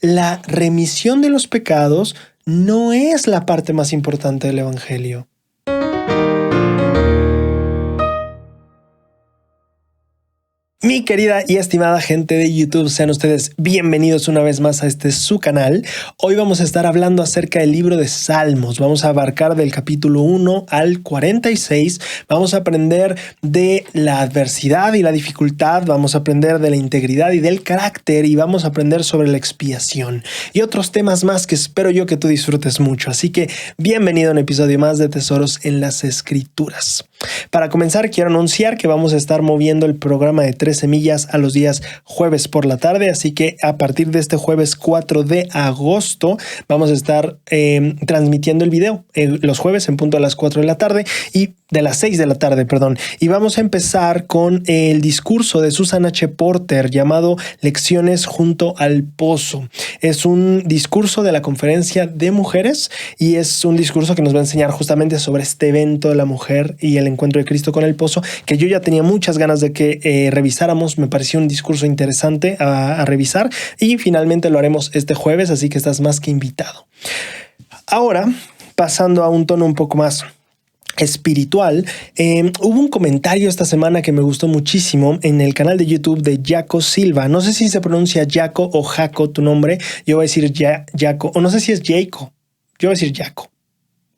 la remisión de los pecados no es la parte más importante del Evangelio. Mi querida y estimada gente de YouTube, sean ustedes bienvenidos una vez más a su canal. Hoy vamos a estar hablando acerca del libro de Salmos. Vamos a abarcar del capítulo 1 al 46. Vamos a aprender de la adversidad y la dificultad. Vamos a aprender de la integridad y del carácter. Y vamos a aprender sobre la expiación y otros temas más que espero yo que tú disfrutes mucho. Así que bienvenido a un episodio más de Tesoros en las Escrituras. Para comenzar, quiero anunciar que vamos a estar moviendo el programa de 3 semillas a los días jueves por la tarde, así que a partir de este jueves 4 de agosto vamos a estar transmitiendo el video los jueves en punto a las 4 de la tarde y de las 6 de la tarde, y vamos a empezar con el discurso de Susan H. Porter llamado Lecciones junto al Pozo. Es un discurso de la Conferencia de Mujeres y es un discurso que nos va a enseñar justamente sobre este evento de la mujer y el encuentro de Cristo con el pozo, que yo ya tenía muchas ganas de que revisáramos. Me pareció un discurso interesante a revisar y finalmente lo haremos este jueves, así que estás más que invitado. Ahora, pasando a un tono un poco más espiritual, hubo un comentario esta semana que me gustó muchísimo en el canal de YouTube de Jaco Silva. No sé si se pronuncia Jaco o Jaco tu nombre. Yo voy a decir Jaco, o no sé si es Jaco. Yo voy a decir Jaco.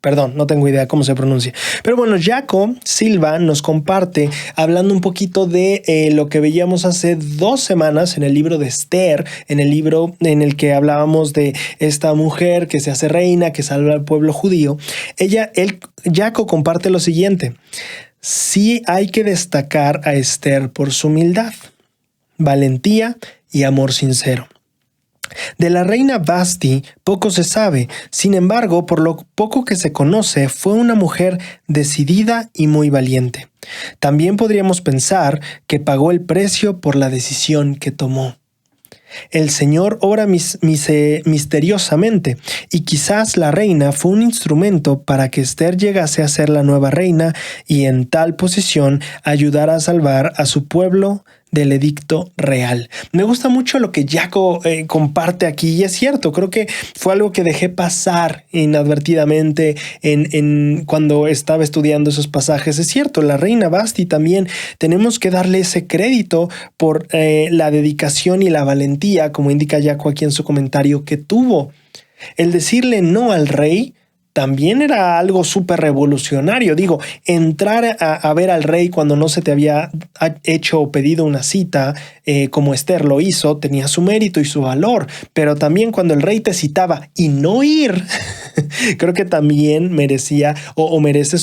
Perdón, no tengo idea cómo se pronuncia. Pero bueno, Jaco Silva nos comparte hablando un poquito de lo que veíamos hace 2 semanas en el libro de Esther, en el libro en el que hablábamos de esta mujer que se hace reina, que salva al pueblo judío. Jaco comparte lo siguiente: sí hay que destacar a Esther por su humildad, valentía y amor sincero. De la reina Vasti poco se sabe, sin embargo, por lo poco que se conoce, fue una mujer decidida y muy valiente. También podríamos pensar que pagó el precio por la decisión que tomó. El Señor obra misteriosamente, y quizás la reina fue un instrumento para que Esther llegase a ser la nueva reina y en tal posición ayudara a salvar a su pueblo del edicto real. Me gusta mucho lo que Jaco comparte aquí y es cierto, creo que fue algo que dejé pasar inadvertidamente cuando estaba estudiando esos pasajes. Es cierto, la reina Vasti también tenemos que darle ese crédito por la dedicación y la valentía, como indica Jaco aquí en su comentario, que tuvo. El decirle no al rey también era algo súper revolucionario. Digo, entrar a ver al rey cuando no se te había hecho o pedido una cita, como Esther lo hizo, tenía su mérito y su valor. Pero también cuando el rey te citaba y no ir, creo que también merecía o merece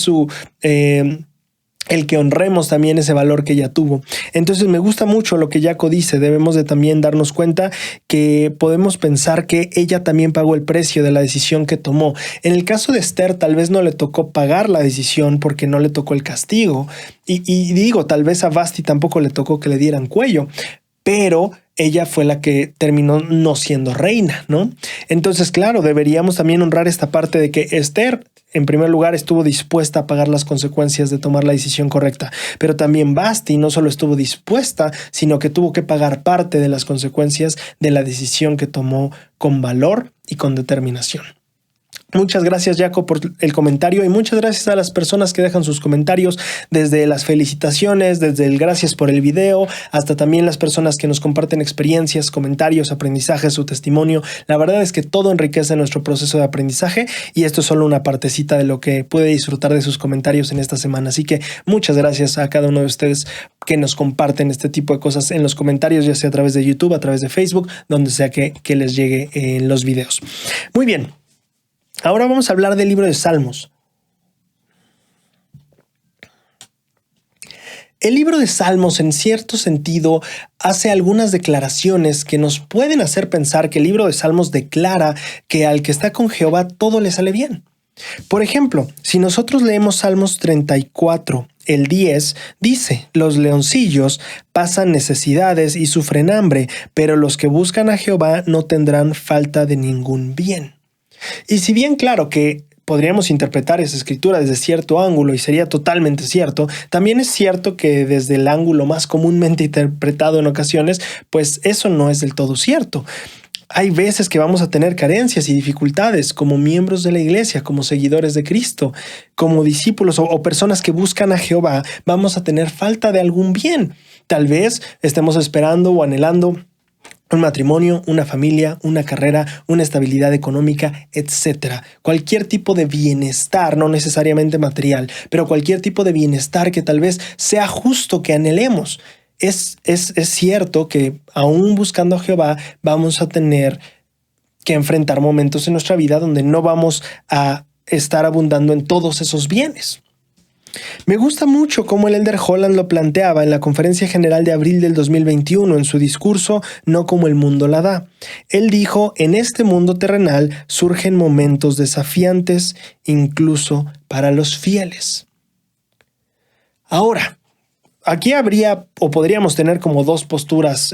el que honremos también ese valor que ella tuvo. Entonces me gusta mucho lo que Jaco dice. Debemos de también darnos cuenta que podemos pensar que ella también pagó el precio de la decisión que tomó. En el caso de Esther tal vez no le tocó pagar la decisión porque no le tocó el castigo. Y digo, tal vez a Vasti tampoco le tocó que le dieran cuello, pero ella fue la que terminó no siendo reina, ¿no? Entonces, claro, deberíamos también honrar esta parte de que Esther, en primer lugar, estuvo dispuesta a pagar las consecuencias de tomar la decisión correcta, pero también Vasti no solo estuvo dispuesta, sino que tuvo que pagar parte de las consecuencias de la decisión que tomó con valor y con determinación. Muchas gracias, Jaco, por el comentario y muchas gracias a las personas que dejan sus comentarios, desde las felicitaciones, desde el gracias por el video, hasta también las personas que nos comparten experiencias, comentarios, aprendizajes, su testimonio. La verdad es que todo enriquece nuestro proceso de aprendizaje y esto es solo una partecita de lo que puede disfrutar de sus comentarios en esta semana. Así que muchas gracias a cada uno de ustedes que nos comparten este tipo de cosas en los comentarios, ya sea a través de YouTube, a través de Facebook, donde sea que les llegue en los videos. Muy bien. Ahora vamos a hablar del libro de Salmos. El libro de Salmos, en cierto sentido, hace algunas declaraciones que nos pueden hacer pensar que el libro de Salmos declara que al que está con Jehová todo le sale bien. Por ejemplo, si nosotros leemos Salmos 34, el 10, dice: los leoncillos pasan necesidades y sufren hambre, pero los que buscan a Jehová no tendrán falta de ningún bien. Y si bien claro que podríamos interpretar esa escritura desde cierto ángulo y sería totalmente cierto, también es cierto que desde el ángulo más comúnmente interpretado en ocasiones, pues eso no es del todo cierto. Hay veces que vamos a tener carencias y dificultades como miembros de la iglesia, como seguidores de Cristo, como discípulos o personas que buscan a Jehová. Vamos a tener falta de algún bien. Tal vez estemos esperando o anhelando un matrimonio, una familia, una carrera, una estabilidad económica, etc. Cualquier tipo de bienestar, no necesariamente material, pero cualquier tipo de bienestar que tal vez sea justo que anhelemos. Es cierto que aún buscando a Jehová vamos a tener que enfrentar momentos en nuestra vida donde no vamos a estar abundando en todos esos bienes. Me gusta mucho cómo el Elder Holland lo planteaba en la Conferencia General de abril del 2021 en su discurso No como el mundo la da. Él dijo, en este mundo terrenal surgen momentos desafiantes incluso para los fieles. Ahora, aquí habría o podríamos tener como dos posturas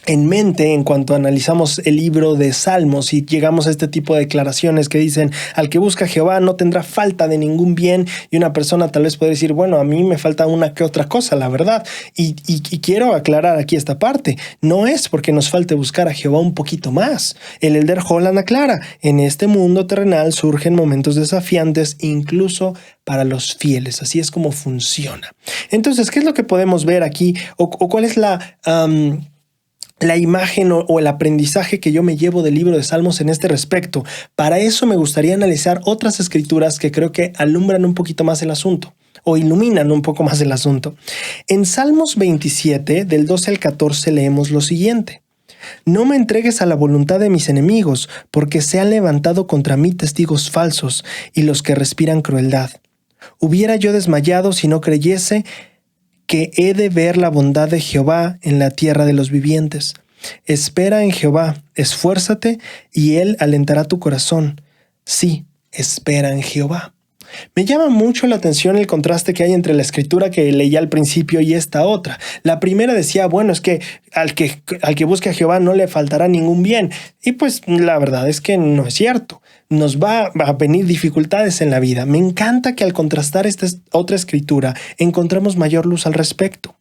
en mente en cuanto analizamos el libro de Salmos y llegamos a este tipo de declaraciones que dicen al que busca a Jehová no tendrá falta de ningún bien, y una persona tal vez puede decir, bueno, a mí me falta una que otra cosa, la verdad, y quiero aclarar aquí esta parte. No es porque nos falte buscar a Jehová un poquito más. El Elder Holland aclara, en este mundo terrenal surgen momentos desafiantes incluso para los fieles. Así es como funciona. Entonces, ¿qué es lo que podemos ver aquí? ¿O cuál es la imagen o el aprendizaje que yo me llevo del libro de Salmos en este respecto? Para eso me gustaría analizar otras escrituras que creo que alumbran un poquito más el asunto o iluminan un poco más el asunto. En Salmos 27, del 12 al 14, leemos lo siguiente. No me entregues a la voluntad de mis enemigos, porque se han levantado contra mí testigos falsos y los que respiran crueldad. Hubiera yo desmayado si no creyese que he de ver la bondad de Jehová en la tierra de los vivientes. Espera en Jehová, esfuérzate, y Él alentará tu corazón. Sí, espera en Jehová. Me llama mucho la atención el contraste que hay entre la escritura que leía al principio y esta otra. La primera decía, bueno, es que al que busque a Jehová no le faltará ningún bien. Y pues la verdad es que no es cierto. Nos va a venir dificultades en la vida. Me encanta que al contrastar esta otra escritura encontramos mayor luz al respecto.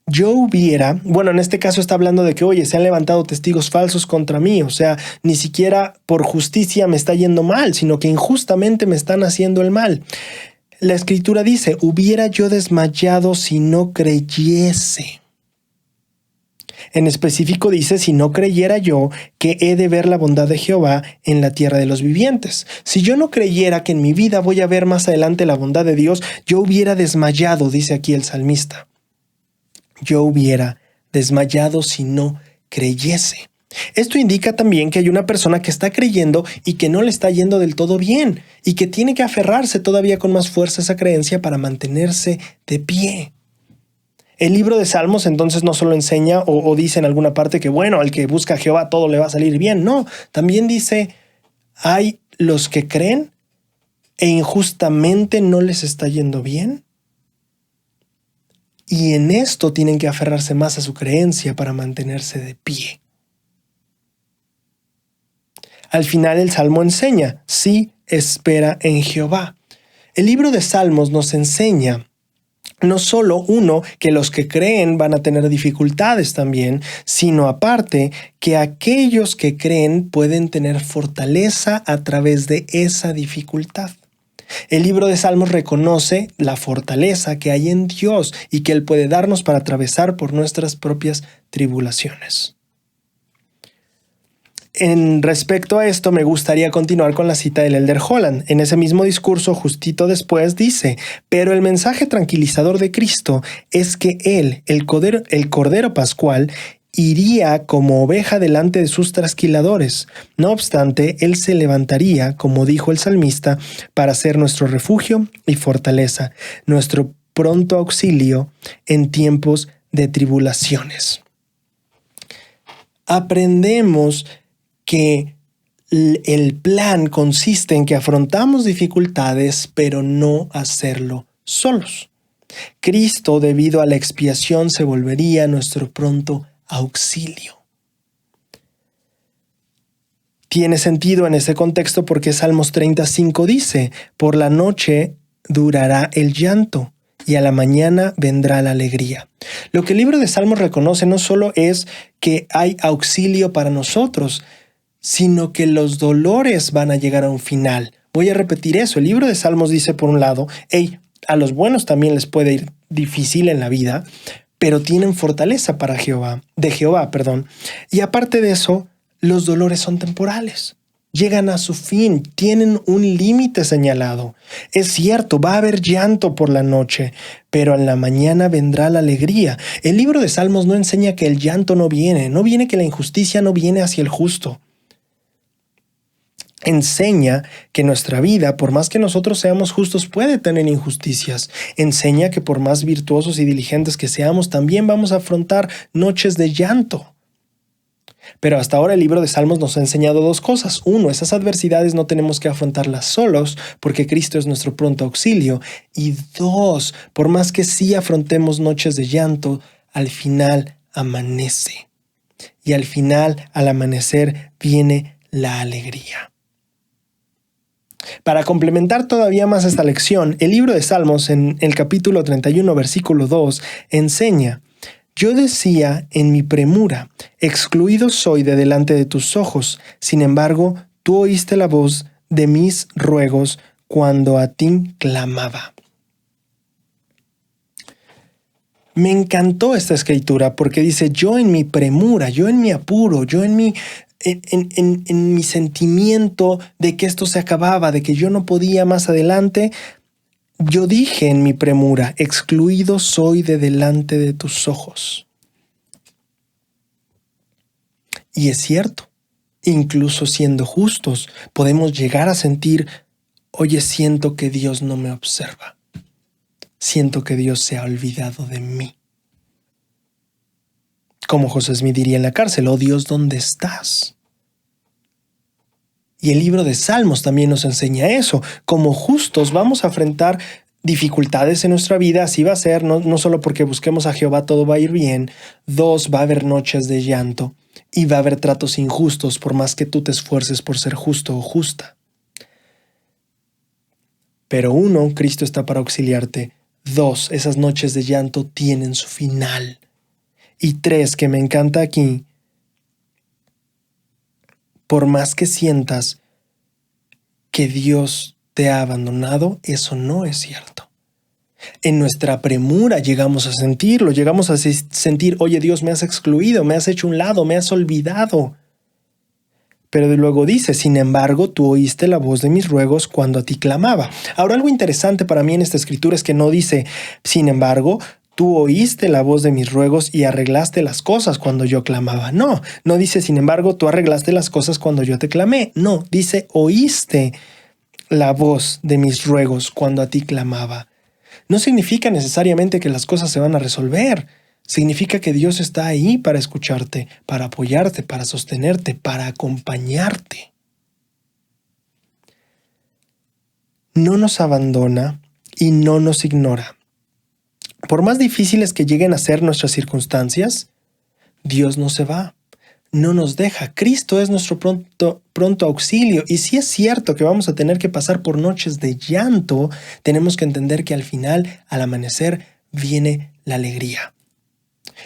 En este caso está hablando de que, oye, se han levantado testigos falsos contra mí, o sea, ni siquiera por justicia me está yendo mal, sino que injustamente me están haciendo el mal. La escritura dice, hubiera yo desmayado si no creyese. En específico dice, si no creyera yo que he de ver la bondad de Jehová en la tierra de los vivientes. Si yo no creyera que en mi vida voy a ver más adelante la bondad de Dios, yo hubiera desmayado, dice aquí el salmista. Yo hubiera desmayado si no creyese. Esto indica también que hay una persona que está creyendo y que no le está yendo del todo bien y que tiene que aferrarse todavía con más fuerza a esa creencia para mantenerse de pie. El libro de Salmos entonces no solo enseña o dice en alguna parte que, bueno, al que busca a Jehová todo le va a salir bien. No, también dice, hay los que creen e injustamente no les está yendo bien. Y en esto tienen que aferrarse más a su creencia para mantenerse de pie. Al final el Salmo enseña, sí, espera en Jehová. El libro de Salmos nos enseña no solo, uno, que los que creen van a tener dificultades también, sino aparte que aquellos que creen pueden tener fortaleza a través de esa dificultad. El libro de Salmos reconoce la fortaleza que hay en Dios y que Él puede darnos para atravesar por nuestras propias tribulaciones. En respecto a esto, me gustaría continuar con la cita del Elder Holland. En ese mismo discurso, justito después, dice, pero el mensaje tranquilizador de Cristo es que Él, el Cordero Pascual, iría como oveja delante de sus trasquiladores. No obstante, Él se levantaría, como dijo el salmista, para ser nuestro refugio y fortaleza, nuestro pronto auxilio en tiempos de tribulaciones. Aprendemos que el plan consiste en que afrontamos dificultades, pero no hacerlo solos. Cristo, debido a la expiación, se volvería nuestro pronto auxilio. Tiene sentido en ese contexto porque Salmos 35 dice, por la noche durará el llanto y a la mañana vendrá la alegría. Lo que el libro de Salmos reconoce no solo es que hay auxilio para nosotros, sino que los dolores van a llegar a un final. Voy a repetir eso. El libro de Salmos dice, por un lado, a los buenos también les puede ir difícil en la vida, pero tienen fortaleza de Jehová. Y aparte de eso, los dolores son temporales. Llegan a su fin, tienen un límite señalado. Es cierto, va a haber llanto por la noche, pero en la mañana vendrá la alegría. El libro de Salmos no enseña que el llanto no viene que la injusticia no viene hacia el justo. Enseña que nuestra vida, por más que nosotros seamos justos, puede tener injusticias. Enseña que por más virtuosos y diligentes que seamos, también vamos a afrontar noches de llanto. Pero hasta ahora el libro de Salmos nos ha enseñado dos cosas. Uno, esas adversidades no tenemos que afrontarlas solos, porque Cristo es nuestro pronto auxilio. Y dos, por más que sí afrontemos noches de llanto, al final amanece. Y al final, al amanecer, viene la alegría. Para complementar todavía más esta lección, el libro de Salmos en el capítulo 31, versículo 2, enseña: yo decía en mi premura, excluido soy de delante de tus ojos. Sin embargo, tú oíste la voz de mis ruegos cuando a ti clamaba. Me encantó esta escritura porque dice, yo en mi premura, yo en mi apuro, yo en mi sentimiento de que esto se acababa, de que yo no podía más adelante, yo dije en mi premura, excluido soy de delante de tus ojos. Y es cierto, incluso siendo justos, podemos llegar a sentir, oye, siento que Dios no me observa. Siento que Dios se ha olvidado de mí. Como José Smith diría en la cárcel, oh Dios, ¿dónde estás? Y el libro de Salmos también nos enseña eso. Como justos vamos a enfrentar dificultades en nuestra vida, así va a ser, no solo porque busquemos a Jehová todo va a ir bien. Dos, va a haber noches de llanto y va a haber tratos injustos por más que tú te esfuerces por ser justo o justa. Pero uno, Cristo está para auxiliarte. Dos, esas noches de llanto tienen su final. Y tres, que me encanta aquí, por más que sientas que Dios te ha abandonado, eso no es cierto. En nuestra premura llegamos a sentirlo, llegamos a sentir, oye Dios, me has excluido, me has hecho un lado, me has olvidado. Pero luego dice, sin embargo, tú oíste la voz de mis ruegos cuando a ti clamaba. Ahora, algo interesante para mí en esta escritura es que no dice, sin embargo, tú oíste la voz de mis ruegos y arreglaste las cosas cuando yo clamaba. No dice, sin embargo, tú arreglaste las cosas cuando yo te clamé. No, dice, oíste la voz de mis ruegos cuando a ti clamaba. No significa necesariamente que las cosas se van a resolver. Significa que Dios está ahí para escucharte, para apoyarte, para sostenerte, para acompañarte. No nos abandona y no nos ignora. Por más difíciles que lleguen a ser nuestras circunstancias, Dios no se va, no nos deja. Cristo es nuestro pronto auxilio. Y si es cierto que vamos a tener que pasar por noches de llanto, tenemos que entender que al final, al amanecer, viene la alegría.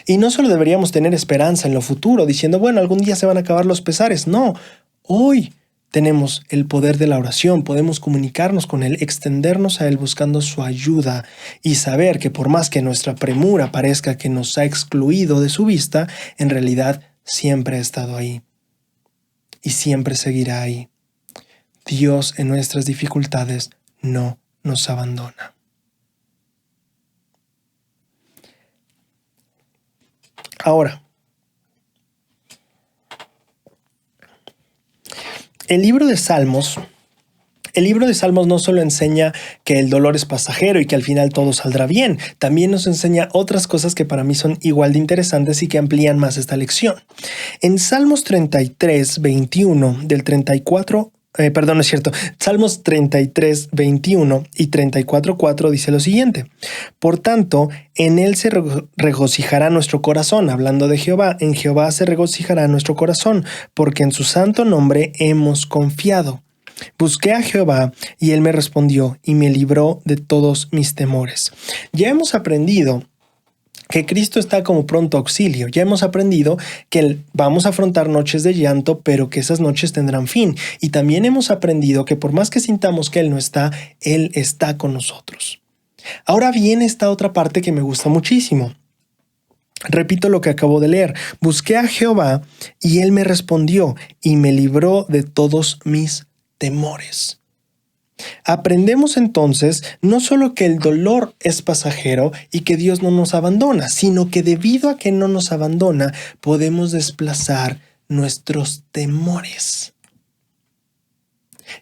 Y no solo deberíamos tener esperanza en lo futuro, diciendo, bueno, algún día se van a acabar los pesares. No, hoy tenemos el poder de la oración, podemos comunicarnos con Él, extendernos a Él buscando su ayuda y saber que por más que nuestra premura parezca que nos ha excluido de su vista, en realidad siempre ha estado ahí y siempre seguirá ahí. Dios en nuestras dificultades no nos abandona. Ahora, el libro de Salmos no solo enseña que el dolor es pasajero y que al final todo saldrá bien, también nos enseña otras cosas que para mí son igual de interesantes y que amplían más esta lección. En Salmos 33, 21 del 34, Salmos 33, 21 y 34, 4 dice lo siguiente. Por tanto, en Él se regocijará nuestro corazón. Hablando de Jehová, en Jehová se regocijará nuestro corazón, porque en su santo nombre hemos confiado. Busqué a Jehová y él me respondió y me libró de todos mis temores. Ya hemos aprendido que Cristo está como pronto auxilio. Ya hemos aprendido que vamos a afrontar noches de llanto, pero que esas noches tendrán fin. Y también hemos aprendido que por más que sintamos que Él no está, Él está con nosotros. Ahora viene esta otra parte que me gusta muchísimo. Repito lo que acabo de leer. Busqué a Jehová y Él me respondió y me libró de todos mis temores. Aprendemos entonces no solo que el dolor es pasajero y que Dios no nos abandona, sino que debido a que no nos abandona, podemos desplazar nuestros temores.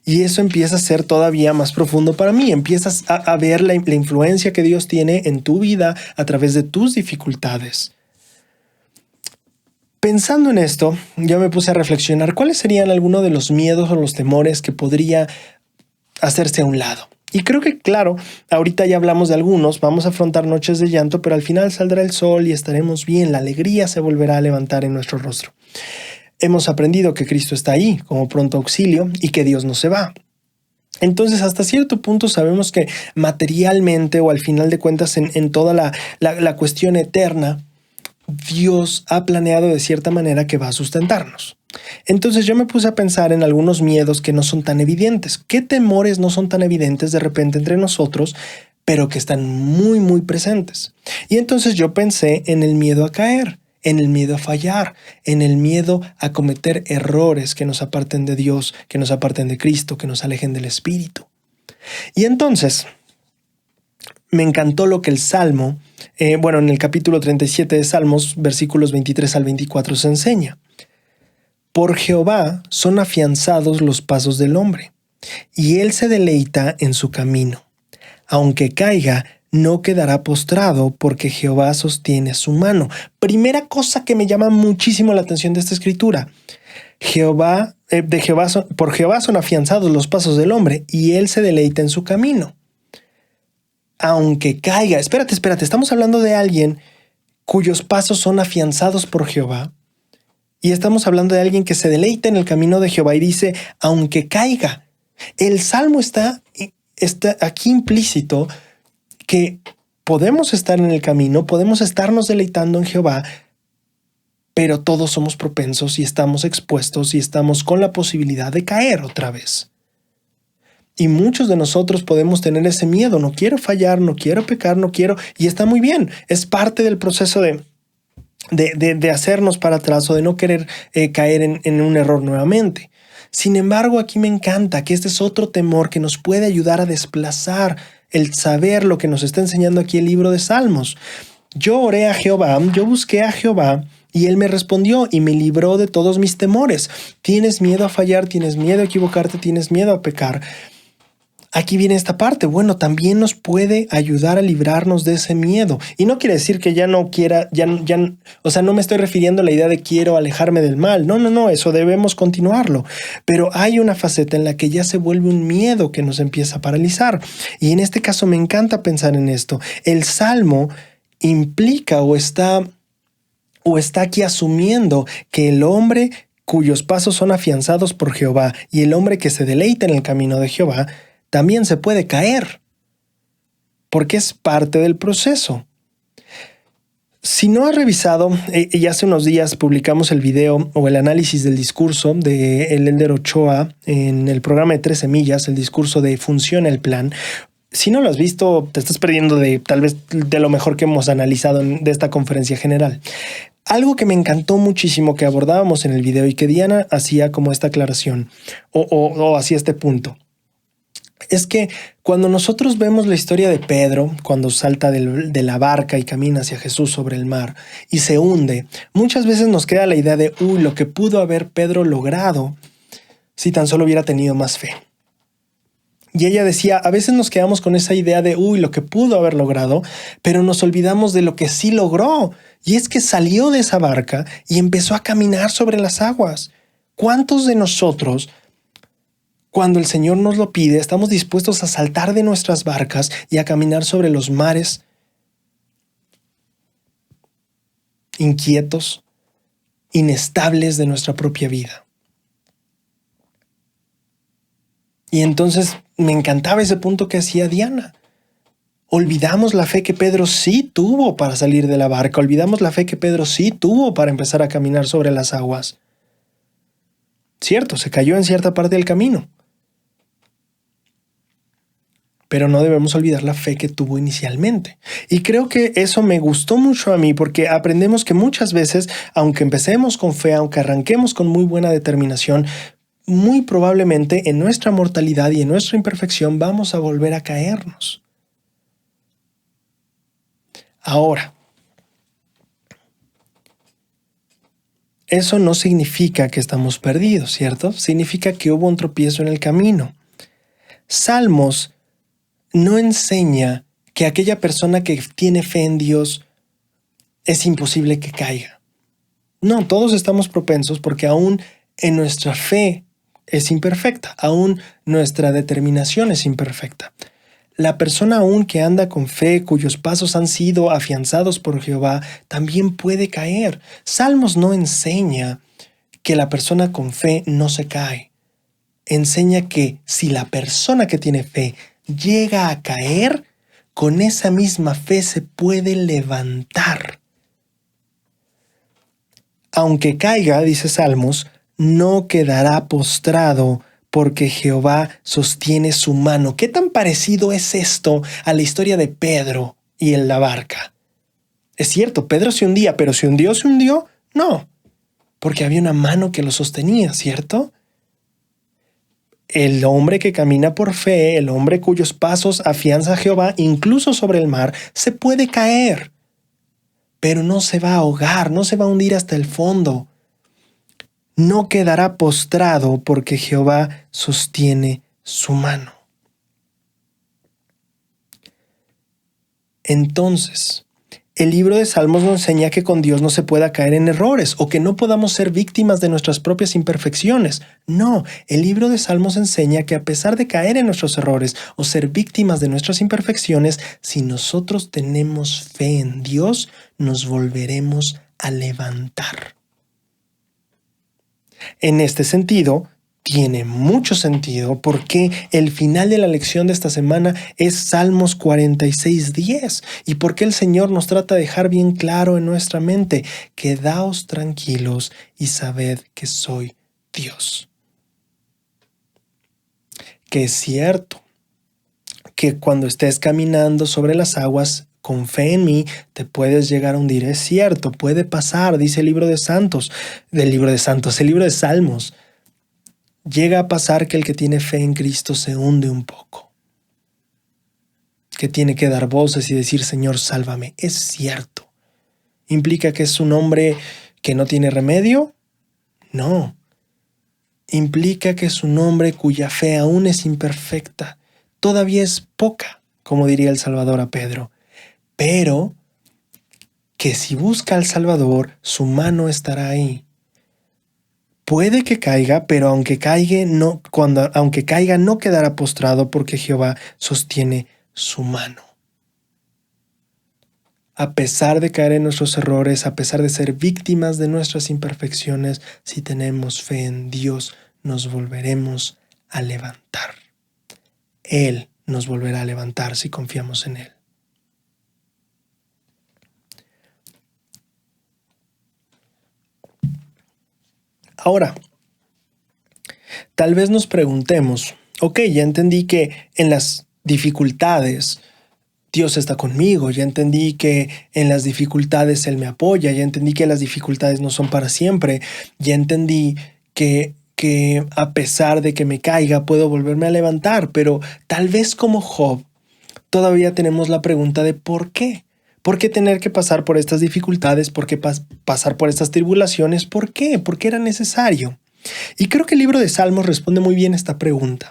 Y eso empieza a ser todavía más profundo para mí. Empiezas a ver la influencia que Dios tiene en tu vida a través de tus dificultades. Pensando en esto, yo me puse a reflexionar cuáles serían algunos de los miedos o los temores que podría hacerse a un lado. Y creo que, claro, ahorita ya hablamos de algunos, vamos a afrontar noches de llanto, pero al final saldrá el sol y estaremos bien, la alegría se volverá a levantar en nuestro rostro. Hemos aprendido que Cristo está ahí como pronto auxilio y que Dios no se va. Entonces, hasta cierto punto sabemos que materialmente o al final de cuentas en toda la cuestión eterna, Dios ha planeado de cierta manera que va a sustentarnos. Entonces yo me puse a pensar en algunos miedos que no son tan evidentes. ¿Qué temores no son tan evidentes de repente entre nosotros, pero que están muy, muy presentes? Y entonces yo pensé en el miedo a caer, en el miedo a fallar, en el miedo a cometer errores que nos aparten de Dios, que nos aparten de Cristo, que nos alejen del Espíritu. Y entonces me encantó lo que el Salmo, en el capítulo 37 de Salmos, versículos 23 al 24 se enseña. Por Jehová son afianzados los pasos del hombre, y él se deleita en su camino. Aunque caiga, no quedará postrado, porque Jehová sostiene su mano. Primera cosa que me llama muchísimo la atención de esta escritura. Por Jehová son afianzados los pasos del hombre, y él se deleita en su camino. Aunque caiga, espérate, estamos hablando de alguien cuyos pasos son afianzados por Jehová. Y estamos hablando de alguien que se deleita en el camino de Jehová y dice, aunque caiga. El Salmo está aquí implícito que podemos estar en el camino, podemos estarnos deleitando en Jehová, pero todos somos propensos y estamos expuestos y estamos con la posibilidad de caer otra vez. Y muchos de nosotros podemos tener ese miedo, no quiero fallar, no quiero pecar, no quiero, y está muy bien, es parte del proceso de hacernos para atrás o de no querer caer en un error nuevamente. Sin embargo, aquí me encanta que este es otro temor que nos puede ayudar a desplazar el saber lo que nos está enseñando aquí el libro de Salmos. Yo oré a Jehová, yo busqué a Jehová y él me respondió y me libró de todos mis temores. ¿Tienes miedo a fallar? ¿Tienes miedo a equivocarte? ¿Tienes miedo a pecar? Aquí viene esta parte. Bueno, también nos puede ayudar a librarnos de ese miedo. Y no quiere decir que ya no quiera, no me estoy refiriendo a la idea de quiero alejarme del mal. No, eso debemos continuarlo. Pero hay una faceta en la que ya se vuelve un miedo que nos empieza a paralizar. Y en este caso me encanta pensar en esto. El Salmo implica o está aquí asumiendo que el hombre cuyos pasos son afianzados por Jehová y el hombre que se deleita en el camino de Jehová también se puede caer, porque es parte del proceso. Si no has revisado, y hace unos días publicamos el video o el análisis del discurso de Elder Ochoa en el programa de 3 Semillas, el discurso de Funciona el Plan. Si no lo has visto, te estás perdiendo tal vez de lo mejor que hemos analizado de esta conferencia general. Algo que me encantó muchísimo que abordábamos en el video y que Diana hacía como esta aclaración o hacía este punto. Es que cuando nosotros vemos la historia de Pedro, cuando salta de la barca y camina hacia Jesús sobre el mar y se hunde, muchas veces nos queda la idea de, lo que pudo haber Pedro logrado si tan solo hubiera tenido más fe. Y ella decía, a veces nos quedamos con esa idea de, lo que pudo haber logrado, pero nos olvidamos de lo que sí logró. Y es que salió de esa barca y empezó a caminar sobre las aguas. ¿Cuántos de nosotros, cuando el Señor nos lo pide, estamos dispuestos a saltar de nuestras barcas y a caminar sobre los mares inquietos, inestables de nuestra propia vida? Y entonces me encantaba ese punto que hacía Diana. Olvidamos la fe que Pedro sí tuvo para salir de la barca. Olvidamos la fe que Pedro sí tuvo para empezar a caminar sobre las aguas. Cierto, se cayó en cierta parte del camino. Pero no debemos olvidar la fe que tuvo inicialmente. Y creo que eso me gustó mucho a mí porque aprendemos que muchas veces, aunque empecemos con fe, aunque arranquemos con muy buena determinación, muy probablemente en nuestra mortalidad y en nuestra imperfección vamos a volver a caernos. Ahora, eso no significa que estamos perdidos, ¿cierto? Significa que hubo un tropiezo en el camino. Salmos no enseña que aquella persona que tiene fe en Dios es imposible que caiga. No, todos estamos propensos porque aún en nuestra fe es imperfecta, aún nuestra determinación es imperfecta. La persona aún que anda con fe, cuyos pasos han sido afianzados por Jehová, también puede caer. Salmos no enseña que la persona con fe no se cae. Enseña que si la persona que tiene fe llega a caer, con esa misma fe se puede levantar. Aunque caiga, dice Salmos, no quedará postrado porque Jehová sostiene su mano. ¿Qué tan parecido es esto a la historia de Pedro y en la barca? Es cierto, Pedro se hundía, pero ¿se hundió? No, porque había una mano que lo sostenía, ¿cierto? El hombre que camina por fe, el hombre cuyos pasos afianza a Jehová, incluso sobre el mar, se puede caer, pero no se va a ahogar, no se va a hundir hasta el fondo. No quedará postrado porque Jehová sostiene su mano. Entonces, el libro de Salmos nos enseña que con Dios no se pueda caer en errores o que no podamos ser víctimas de nuestras propias imperfecciones. No, el libro de Salmos enseña que a pesar de caer en nuestros errores o ser víctimas de nuestras imperfecciones, si nosotros tenemos fe en Dios, nos volveremos a levantar. En este sentido, tiene mucho sentido porque el final de la lección de esta semana es Salmos 46:10 y porque el Señor nos trata de dejar bien claro en nuestra mente: quedaos tranquilos y sabed que soy Dios. Que es cierto que cuando estés caminando sobre las aguas, con fe en mí, te puedes llegar a hundir. Es cierto, puede pasar, dice el libro de Salmos. Llega a pasar que el que tiene fe en Cristo se hunde un poco, que tiene que dar voces y decir: Señor, sálvame. Es cierto. ¿Implica que es un hombre que no tiene remedio? No. Implica que es un hombre cuya fe aún es imperfecta, todavía es poca, como diría el Salvador a Pedro, pero que si busca al Salvador, su mano estará ahí. Puede que caiga, pero aunque caiga, no quedará postrado porque Jehová sostiene su mano. A pesar de caer en nuestros errores, a pesar de ser víctimas de nuestras imperfecciones, si tenemos fe en Dios, nos volveremos a levantar. Él nos volverá a levantar si confiamos en Él. Ahora, tal vez nos preguntemos: ok, ya entendí que en las dificultades Dios está conmigo, ya entendí que en las dificultades Él me apoya, ya entendí que las dificultades no son para siempre, ya entendí que a pesar de que me caiga puedo volverme a levantar, pero tal vez como Job todavía tenemos la pregunta de ¿por qué? ¿Por qué tener que pasar por estas dificultades? ¿Por qué pasar por estas tribulaciones? ¿Por qué? ¿Por qué era necesario? Y creo que el libro de Salmos responde muy bien esta pregunta.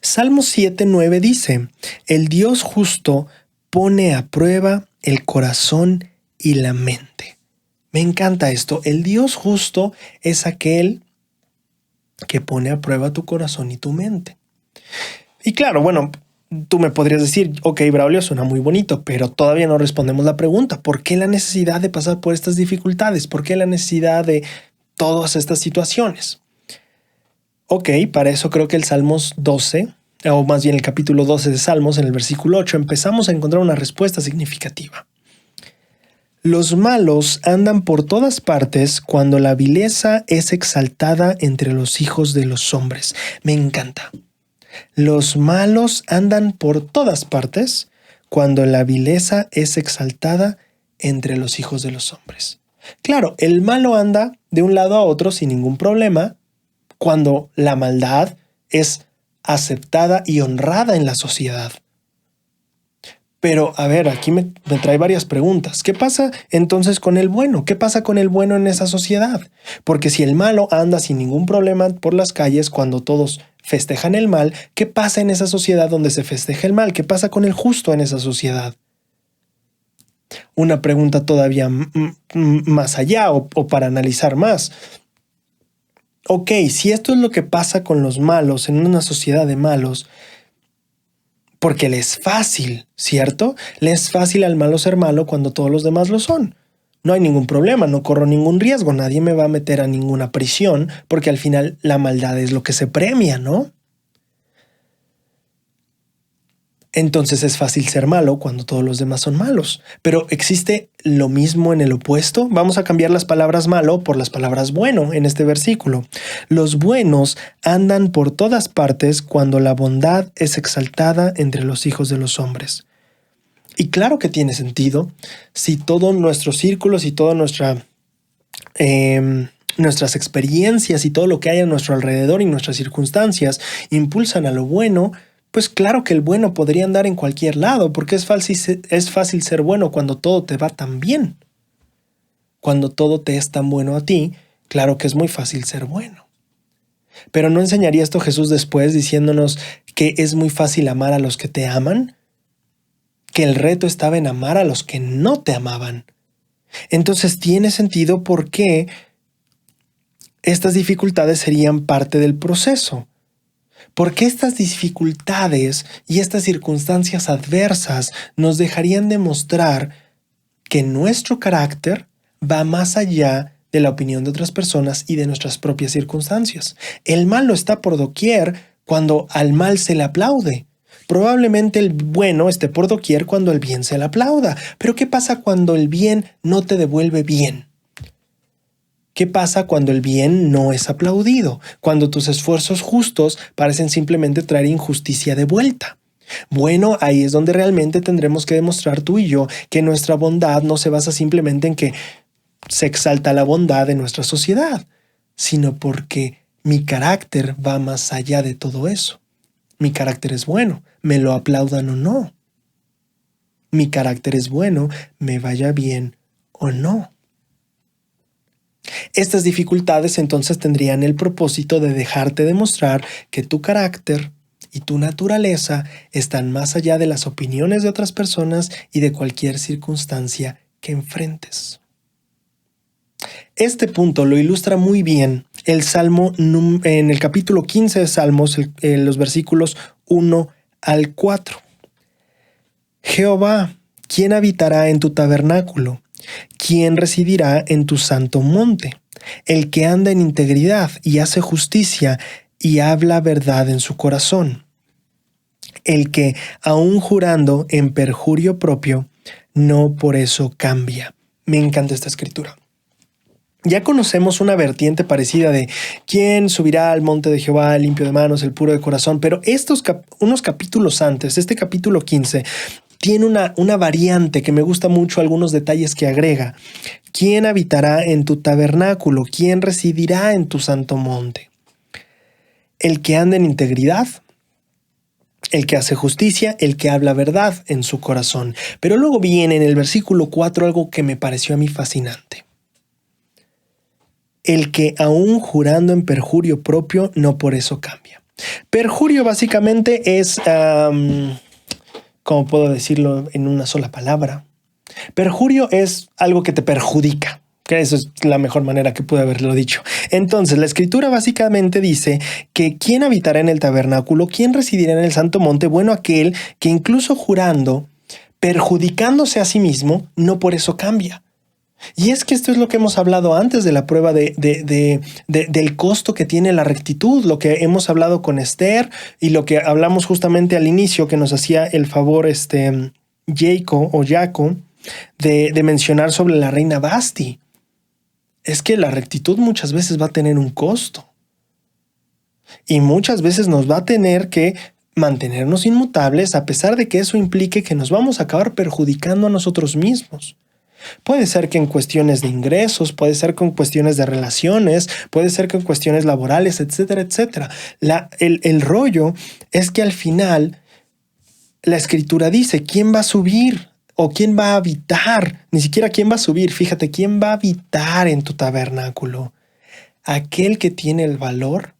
Salmos 7:9 dice: el Dios justo pone a prueba el corazón y la mente. Me encanta esto. El Dios justo es aquel que pone a prueba tu corazón y tu mente. Y claro, bueno, tú me podrías decir: ok, Braulio, suena muy bonito, pero todavía no respondemos la pregunta. ¿Por qué la necesidad de pasar por estas dificultades? ¿Por qué la necesidad de todas estas situaciones? Ok, para eso creo que el Salmos 12, o más bien el capítulo 12 de Salmos, en el versículo 8, empezamos a encontrar una respuesta significativa. Los malos andan por todas partes cuando la vileza es exaltada entre los hijos de los hombres. Me encanta. Los malos andan por todas partes cuando la vileza es exaltada entre los hijos de los hombres. Claro, el malo anda de un lado a otro sin ningún problema cuando la maldad es aceptada y honrada en la sociedad. Pero, a ver, aquí me trae varias preguntas. ¿Qué pasa entonces con el bueno? ¿Qué pasa con el bueno en esa sociedad? Porque si el malo anda sin ningún problema por las calles cuando todos festejan el mal, ¿qué pasa en esa sociedad donde se festeja el mal? ¿Qué pasa con el justo en esa sociedad? Una pregunta todavía más allá o para analizar más. Ok, si esto es lo que pasa con los malos en una sociedad de malos, porque le es fácil, ¿cierto? Le es fácil al malo ser malo cuando todos los demás lo son. No hay ningún problema, no corro ningún riesgo, nadie me va a meter a ninguna prisión, porque al final la maldad es lo que se premia, ¿no? Entonces es fácil ser malo cuando todos los demás son malos. Pero ¿existe lo mismo en el opuesto? Vamos a cambiar las palabras malo por las palabras bueno en este versículo. Los buenos andan por todas partes cuando la bondad es exaltada entre los hijos de los hombres. Y claro que tiene sentido si todos nuestros círculos y toda nuestras experiencias y todo lo que hay a nuestro alrededor y nuestras circunstancias impulsan a lo bueno. Pues claro que el bueno podría andar en cualquier lado, porque es fácil ser bueno cuando todo te va tan bien. Cuando todo te es tan bueno a ti, claro que es muy fácil ser bueno. Pero ¿no enseñaría esto Jesús después diciéndonos que es muy fácil amar a los que te aman? Que el reto estaba en amar a los que no te amaban. Entonces tiene sentido por qué estas dificultades serían parte del proceso. Porque estas dificultades y estas circunstancias adversas nos dejarían demostrar que nuestro carácter va más allá de la opinión de otras personas y de nuestras propias circunstancias. El mal no está por doquier cuando al mal se le aplaude. Probablemente el bueno esté por doquier cuando el bien se le aplauda. Pero ¿qué pasa cuando el bien no te devuelve bien? ¿Qué pasa cuando el bien no es aplaudido? Cuando tus esfuerzos justos parecen simplemente traer injusticia de vuelta. Bueno, ahí es donde realmente tendremos que demostrar tú y yo que nuestra bondad no se basa simplemente en que se exalta la bondad en nuestra sociedad, sino porque mi carácter va más allá de todo eso. Mi carácter es bueno, me lo aplaudan o no. Mi carácter es bueno, me vaya bien o no. Estas dificultades entonces tendrían el propósito de dejarte demostrar que tu carácter y tu naturaleza están más allá de las opiniones de otras personas y de cualquier circunstancia que enfrentes. Este punto lo ilustra muy bien el Salmo en el capítulo 15 de Salmos, en los versículos 1 al 4. Jehová, ¿quién habitará en tu tabernáculo? ¿Quién residirá en tu santo monte? El que anda en integridad y hace justicia y habla verdad en su corazón. El que, aun jurando en perjurio propio, no por eso cambia. Me encanta esta escritura. Ya conocemos una vertiente parecida de quién subirá al monte de Jehová, el limpio de manos, el puro de corazón, pero unos capítulos antes, este capítulo 15, tiene una variante que me gusta mucho, algunos detalles que agrega. ¿Quién habitará en tu tabernáculo? ¿Quién residirá en tu santo monte? El que anda en integridad, el que hace justicia, el que habla verdad en su corazón. Pero luego viene en el versículo 4 algo que me pareció a mí fascinante. El que aún jurando en perjurio propio, no por eso cambia. Perjurio básicamente es... ¿cómo puedo decirlo en una sola palabra? Perjurio es algo que te perjudica. Que eso es la mejor manera que pude haberlo dicho. Entonces, la escritura básicamente dice que ¿quién habitará en el tabernáculo? ¿Quién residirá en el santo monte? Bueno, aquel que incluso jurando, perjudicándose a sí mismo, no por eso cambia. Y es que esto es lo que hemos hablado antes de la prueba del costo que tiene la rectitud, lo que hemos hablado con Esther y lo que hablamos justamente al inicio, que nos hacía el favor Jaco de mencionar sobre la reina Basti. Es que la rectitud muchas veces va a tener un costo y muchas veces nos va a tener que mantenernos inmutables, a pesar de que eso implique que nos vamos a acabar perjudicando a nosotros mismos. Puede ser que en cuestiones de ingresos, puede ser que en cuestiones de relaciones, puede ser que en cuestiones laborales, etcétera, etcétera. El rollo es que al final la escritura dice, ¿quién va a subir? ¿O quién va a habitar? Ni siquiera quién va a subir. Fíjate, ¿quién va a habitar en tu tabernáculo? Aquel que tiene el valor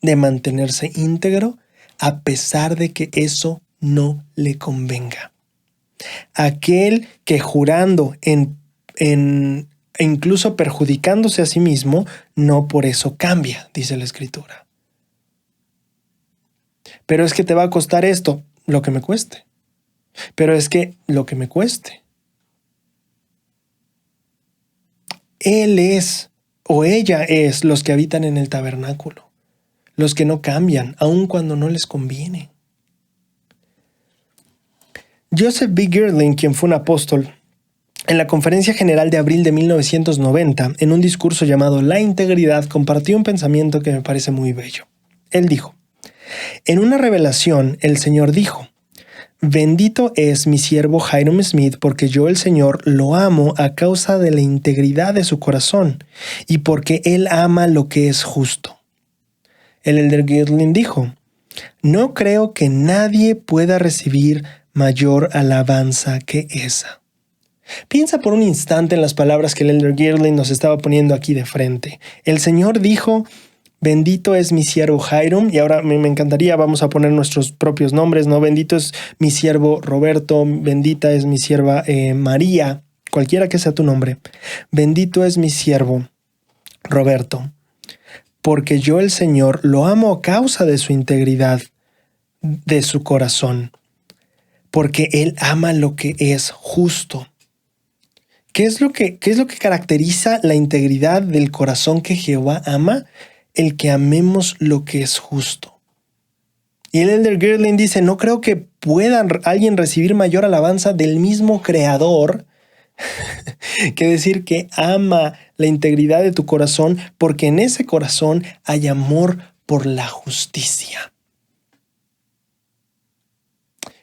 de mantenerse íntegro a pesar de que eso no le convenga. Aquel que jurando e incluso perjudicándose a sí mismo, no por eso cambia, dice la escritura. Pero es que te va a costar esto, lo que me cueste. Pero es que lo que me cueste. Él es o ella es los que habitan en el tabernáculo, los que no cambian, aun cuando no les conviene. Joseph B. Girling, quien fue un apóstol, en la Conferencia General de abril de 1990, en un discurso llamado La Integridad, compartió un pensamiento que me parece muy bello. Él dijo, en una revelación, el Señor dijo, bendito es mi siervo Hyrum Smith, porque yo el Señor lo amo a causa de la integridad de su corazón y porque él ama lo que es justo. El elder Girling dijo, no creo que nadie pueda recibir mayor alabanza que esa. Piensa por un instante en las palabras que el elder Girling nos estaba poniendo aquí de frente. El Señor dijo, bendito es mi siervo Hyrum, y ahora me encantaría, vamos a poner nuestros propios nombres, ¿no? Bendito es mi siervo Roberto, bendita es mi sierva María, cualquiera que sea tu nombre. Bendito es mi siervo Roberto, porque yo el Señor lo amo a causa de su integridad, de su corazón, porque Él ama lo que es justo. ¿Qué es lo que caracteriza la integridad del corazón que Jehová ama? El que amemos lo que es justo. Y el elder Girling dice, no creo que pueda alguien recibir mayor alabanza del mismo Creador que decir que ama la integridad de tu corazón, porque en ese corazón hay amor por la justicia.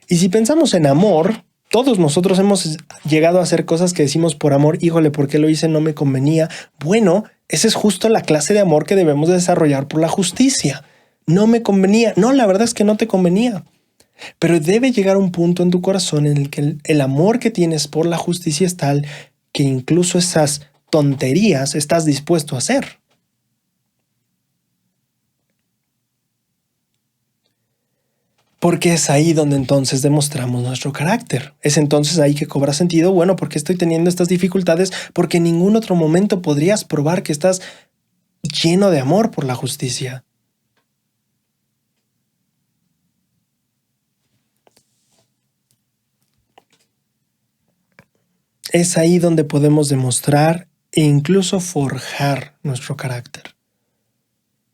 Y si pensamos en amor, todos nosotros hemos llegado a hacer cosas que decimos por amor, híjole, ¿por qué lo hice? No me convenía. Bueno, esa es justo la clase de amor que debemos desarrollar por la justicia. No me convenía. No, la verdad es que no te convenía. Pero debe llegar un punto en tu corazón en el que el amor que tienes por la justicia es tal que incluso esas tonterías estás dispuesto a hacer. Porque es ahí donde entonces demostramos nuestro carácter. Es entonces ahí que cobra sentido, bueno, ¿por qué estoy teniendo estas dificultades? Porque en ningún otro momento podrías probar que estás lleno de amor por la justicia. Es ahí donde podemos demostrar e incluso forjar nuestro carácter,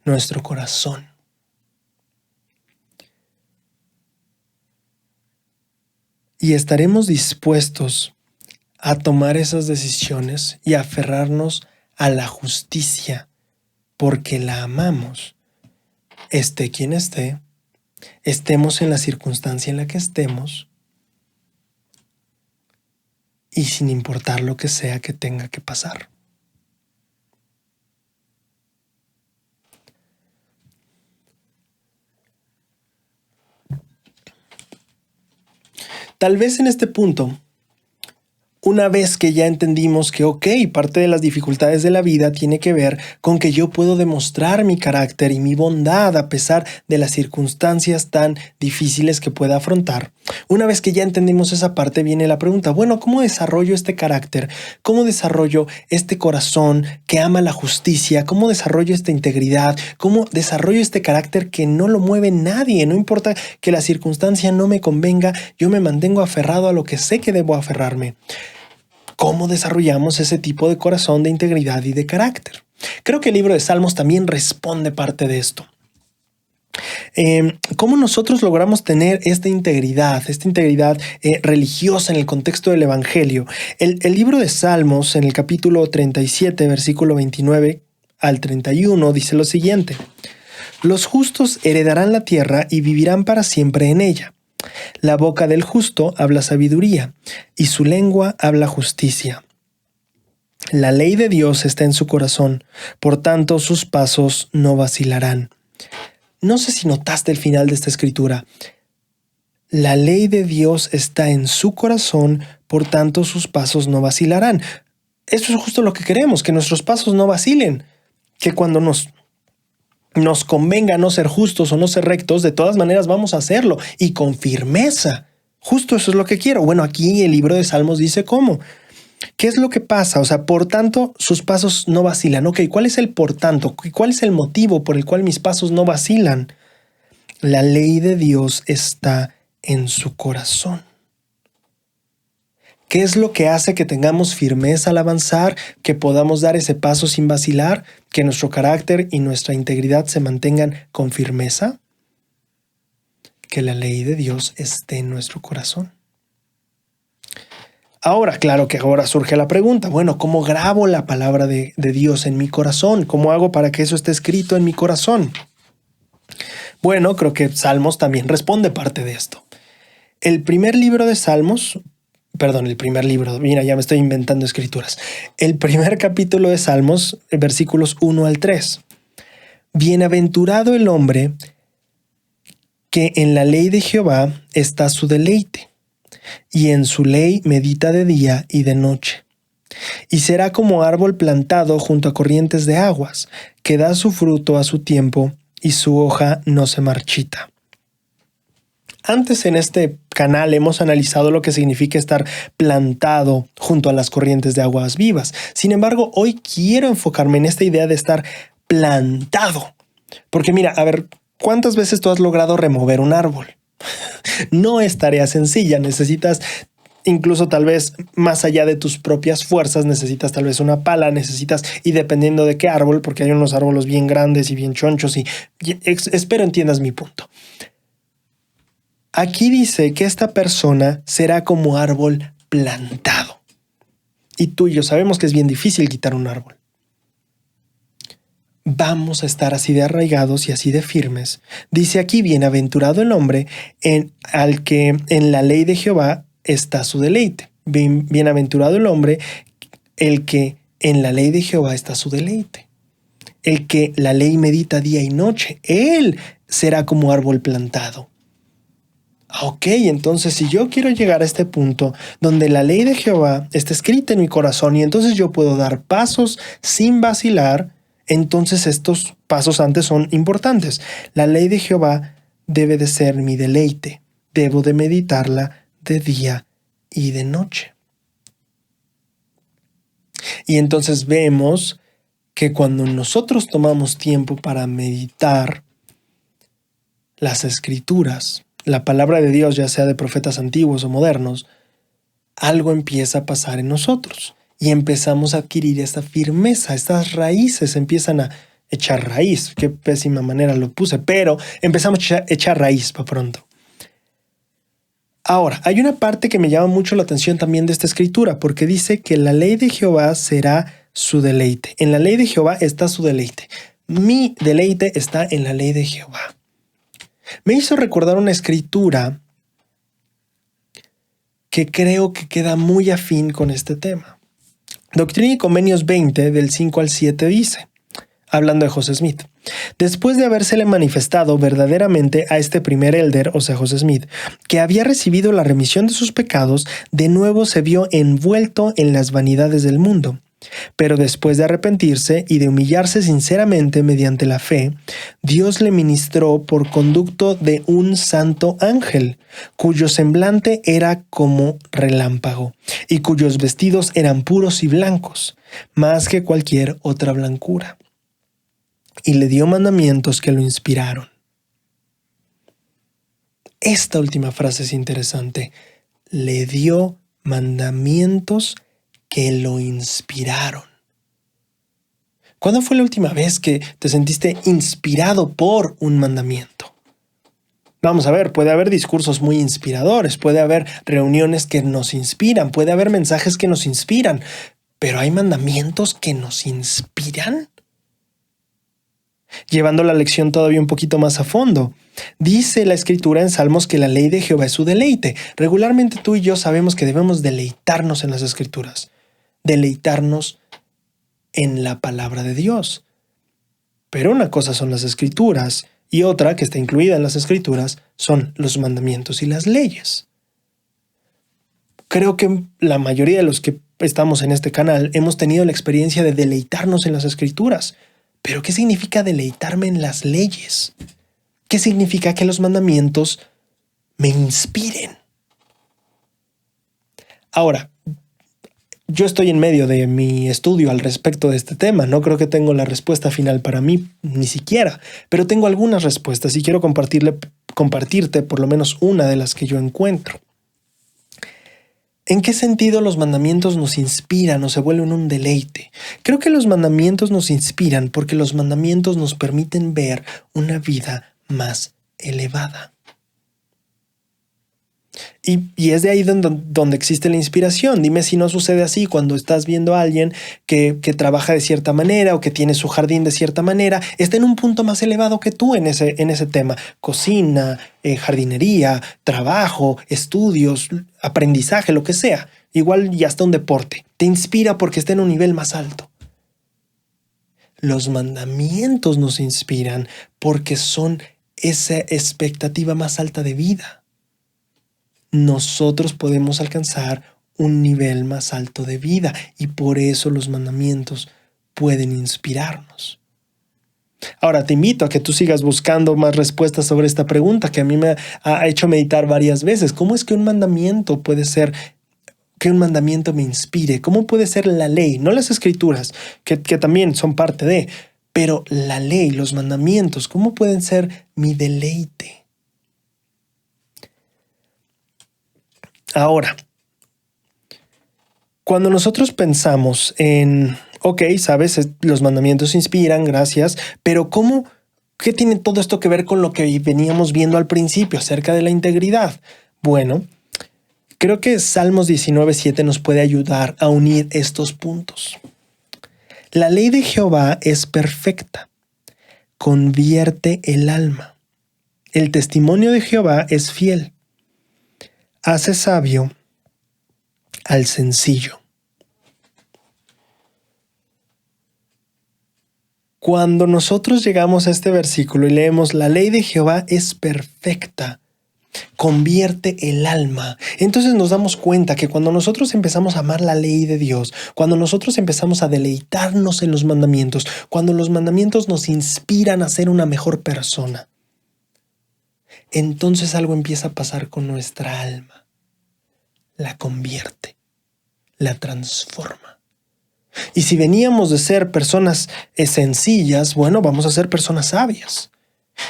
nuestro corazón. Y estaremos dispuestos a tomar esas decisiones y a aferrarnos a la justicia, porque la amamos. Esté quien esté, estemos en la circunstancia en la que estemos, y sin importar lo que sea que tenga que pasar. Tal vez en este punto, una vez que ya entendimos que, parte de las dificultades de la vida tiene que ver con que yo puedo demostrar mi carácter y mi bondad a pesar de las circunstancias tan difíciles que pueda afrontar. Una vez que ya entendimos esa parte, viene la pregunta, bueno, ¿cómo desarrollo este carácter? ¿Cómo desarrollo este corazón que ama la justicia? ¿Cómo desarrollo esta integridad? ¿Cómo desarrollo este carácter que no lo mueve nadie? No importa que la circunstancia no me convenga, yo me mantengo aferrado a lo que sé que debo aferrarme. ¿Cómo desarrollamos ese tipo de corazón de integridad y de carácter? Creo que el libro de Salmos también responde parte de esto. ¿Cómo nosotros logramos tener esta integridad religiosa en el contexto del Evangelio? El libro de Salmos, en el capítulo 37, versículo 29 al 31, dice lo siguiente: Los justos heredarán la tierra y vivirán para siempre en ella. La boca del justo habla sabiduría, y su lengua habla justicia. La ley de Dios está en su corazón, por tanto sus pasos no vacilarán. No sé si notaste el final de esta escritura. La ley de Dios está en su corazón, por tanto sus pasos no vacilarán. Eso es justo lo que queremos, que nuestros pasos no vacilen. Que cuando nos convenga no ser justos o no ser rectos, de todas maneras vamos a hacerlo y con firmeza. Justo eso es lo que quiero. Bueno, aquí el libro de Salmos dice cómo. ¿Qué es lo que pasa? O sea, por tanto, sus pasos no vacilan. Ok, ¿cuál es el por tanto? ¿Cuál es el motivo por el cual mis pasos no vacilan? La ley de Dios está en su corazón. ¿Qué es lo que hace que tengamos firmeza al avanzar, que podamos dar ese paso sin vacilar, que nuestro carácter y nuestra integridad se mantengan con firmeza? Que la ley de Dios esté en nuestro corazón. Ahora, claro que ahora surge la pregunta, bueno, ¿cómo grabo la palabra de Dios en mi corazón? ¿Cómo hago para que eso esté escrito en mi corazón? Bueno, creo que Salmos también responde parte de esto. El primer libro de Salmos, mira, ya me estoy inventando escrituras. El primer capítulo de Salmos, versículos 1 al 3. Bienaventurado el hombre que en la ley de Jehová está su deleite, y en su ley medita de día y de noche. Y será como árbol plantado junto a corrientes de aguas, que da su fruto a su tiempo, y su hoja no se marchita. Antes en este canal hemos analizado lo que significa estar plantado junto a las corrientes de aguas vivas. Sin embargo, hoy quiero enfocarme en esta idea de estar plantado. Porque mira, a ver, ¿cuántas veces tú has logrado remover un árbol? No es tarea sencilla, necesitas incluso tal vez más allá de tus propias fuerzas, necesitas tal vez una pala, y dependiendo de qué árbol, porque hay unos árboles bien grandes y bien chonchos y espero entiendas mi punto. Aquí dice que esta persona será como árbol plantado. Y tú y yo sabemos que es bien difícil quitar un árbol. Vamos a estar así de arraigados y así de firmes. Dice aquí, bienaventurado el hombre al que en la ley de Jehová está su deleite. Bienaventurado el hombre, el que en la ley de Jehová está su deleite. El que la ley medita día y noche, él será como árbol plantado. Ok, entonces si yo quiero llegar a este punto donde la ley de Jehová está escrita en mi corazón y entonces yo puedo dar pasos sin vacilar, entonces estos pasos antes son importantes. La ley de Jehová debe de ser mi deleite. Debo de meditarla de día y de noche. Y entonces vemos que cuando nosotros tomamos tiempo para meditar las escrituras, la palabra de Dios, ya sea de profetas antiguos o modernos, algo empieza a pasar en nosotros. Y empezamos a adquirir esta firmeza, estas raíces empiezan a echar raíz. Qué pésima manera lo puse, pero empezamos a echar raíz para pronto. Ahora, hay una parte que me llama mucho la atención también de esta escritura, porque dice que la ley de Jehová será su deleite. En la ley de Jehová está su deleite. Mi deleite está en la ley de Jehová. Me hizo recordar una escritura que creo que queda muy afín con este tema. Doctrina y Convenios 20, del 5 al 7 dice, hablando de José Smith, después de habérsele manifestado verdaderamente a este primer elder, o sea José Smith, que había recibido la remisión de sus pecados, de nuevo se vio envuelto en las vanidades del mundo. Pero después de arrepentirse y de humillarse sinceramente mediante la fe, Dios le ministró por conducto de un santo ángel, cuyo semblante era como relámpago, y cuyos vestidos eran puros y blancos, más que cualquier otra blancura. Y le dio mandamientos que lo inspiraron. Esta última frase es interesante. Le dio mandamientos que lo inspiraron. ¿Cuándo fue la última vez que te sentiste inspirado por un mandamiento? Vamos a ver, puede haber discursos muy inspiradores, puede haber reuniones que nos inspiran, puede haber mensajes que nos inspiran, pero ¿hay mandamientos que nos inspiran? Llevando la lección todavía un poquito más a fondo, dice la Escritura en Salmos que la ley de Jehová es su deleite. Regularmente tú y yo sabemos que debemos deleitarnos en las Escrituras, deleitarnos en la palabra de Dios. Pero una cosa son las Escrituras y otra, que está incluida en las Escrituras, son los mandamientos y las leyes. Creo que la mayoría de los que estamos en este canal hemos tenido la experiencia de deleitarnos en las Escrituras. Pero ¿qué significa deleitarme en las leyes? ¿Qué significa que los mandamientos me inspiren? Ahora, yo estoy en medio de mi estudio al respecto de este tema. No creo que tengo la respuesta final para mí, ni siquiera, pero tengo algunas respuestas y quiero compartirte por lo menos una de las que yo encuentro. ¿En qué sentido los mandamientos nos inspiran o se vuelven un deleite? Creo que los mandamientos nos inspiran porque los mandamientos nos permiten ver una vida más elevada. Y es de ahí donde existe la inspiración. Dime si no sucede así cuando estás viendo a alguien que trabaja de cierta manera o que tiene su jardín de cierta manera, está en un punto más elevado que tú en ese tema. Cocina, jardinería, trabajo, estudios, aprendizaje, lo que sea. Igual y hasta un deporte. Te inspira porque está en un nivel más alto. Los mandamientos nos inspiran porque son esa expectativa más alta de vida. Nosotros podemos alcanzar un nivel más alto de vida y por eso los mandamientos pueden inspirarnos. Ahora te invito a que tú sigas buscando más respuestas sobre esta pregunta que a mí me ha hecho meditar varias veces. ¿Cómo es que un mandamiento puede ser, que un mandamiento me inspire? ¿Cómo puede ser la ley? No las escrituras, que también son parte de, pero la ley, los mandamientos, ¿cómo pueden ser mi deleite? Ahora, cuando nosotros pensamos en, ok, sabes, los mandamientos inspiran, gracias, pero ¿qué tiene todo esto que ver con lo que veníamos viendo al principio acerca de la integridad? Bueno, creo que Salmos 19:7 nos puede ayudar a unir estos puntos. La ley de Jehová es perfecta, convierte el alma. El testimonio de Jehová es fiel. Hace sabio al sencillo. Cuando nosotros llegamos a este versículo y leemos la ley de Jehová es perfecta, convierte el alma, entonces nos damos cuenta que cuando nosotros empezamos a amar la ley de Dios, cuando nosotros empezamos a deleitarnos en los mandamientos, cuando los mandamientos nos inspiran a ser una mejor persona, entonces algo empieza a pasar con nuestra alma. La convierte, la transforma. Y si veníamos de ser personas sencillas, bueno, vamos a ser personas sabias.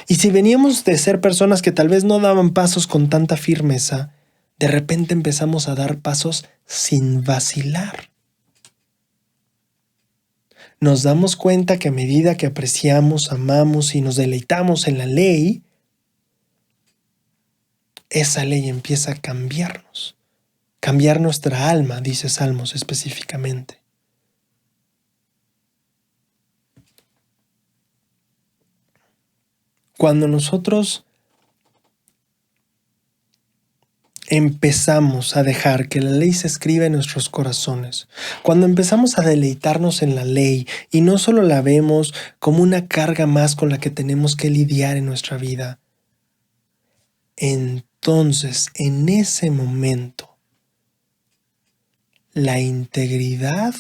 Y si veníamos de ser personas que tal vez no daban pasos con tanta firmeza, de repente empezamos a dar pasos sin vacilar. Nos damos cuenta que a medida que apreciamos, amamos y nos deleitamos en la ley, esa ley empieza a cambiarnos. Cambiar nuestra alma, dice Salmos específicamente. Cuando nosotros empezamos a dejar que la ley se escriba en nuestros corazones, cuando empezamos a deleitarnos en la ley y no solo la vemos como una carga más con la que tenemos que lidiar en nuestra vida, entonces en ese momento la integridad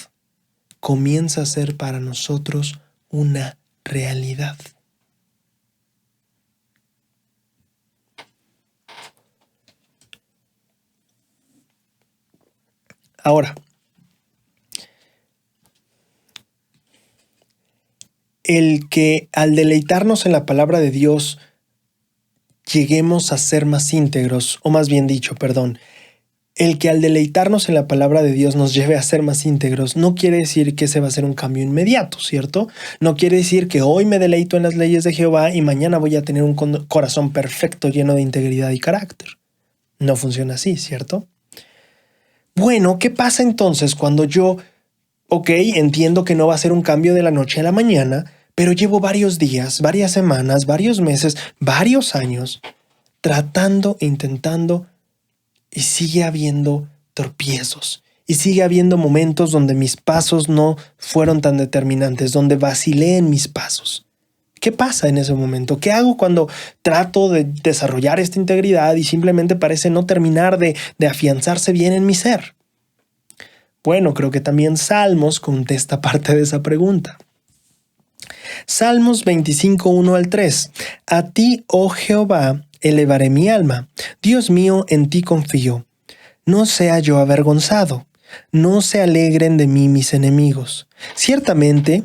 comienza a ser para nosotros una realidad. Ahora, el que al deleitarnos en la palabra de Dios, lleguemos a ser más íntegros, o más bien dicho, El que al deleitarnos en la palabra de Dios nos lleve a ser más íntegros no quiere decir que ese va a ser un cambio inmediato, ¿cierto? No quiere decir que hoy me deleito en las leyes de Jehová y mañana voy a tener un corazón perfecto lleno de integridad y carácter. No funciona así, ¿cierto? Bueno, ¿qué pasa entonces cuando yo, entiendo que no va a ser un cambio de la noche a la mañana, pero llevo varios días, varias semanas, varios meses, varios años tratando, intentando, y sigue habiendo tropiezos, y sigue habiendo momentos donde mis pasos no fueron tan determinantes, donde vacilé en mis pasos? ¿Qué pasa en ese momento? ¿Qué hago cuando trato de desarrollar esta integridad y simplemente parece no terminar de afianzarse bien en mi ser? Bueno, creo que también Salmos contesta parte de esa pregunta. Salmos 25, 1 al 3. A ti, oh Jehová, elevaré mi alma. Dios mío, en ti confío. No sea yo avergonzado. No se alegren de mí mis enemigos. Ciertamente,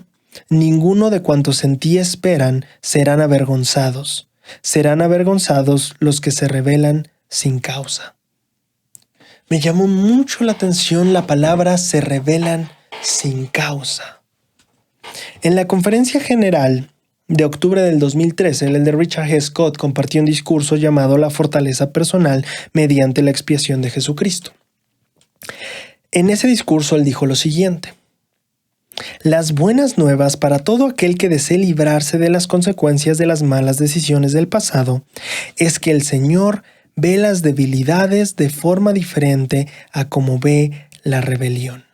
ninguno de cuantos en ti esperan serán avergonzados. Serán avergonzados los que se rebelan sin causa. Me llamó mucho la atención la palabra se rebelan sin causa. En la conferencia general de octubre del 2013, el elder Richard G. Scott compartió un discurso llamado La fortaleza personal mediante la expiación de Jesucristo. En ese discurso él dijo lo siguiente: las buenas nuevas para todo aquel que desee librarse de las consecuencias de las malas decisiones del pasado es que el Señor ve las debilidades de forma diferente a como ve la rebelión.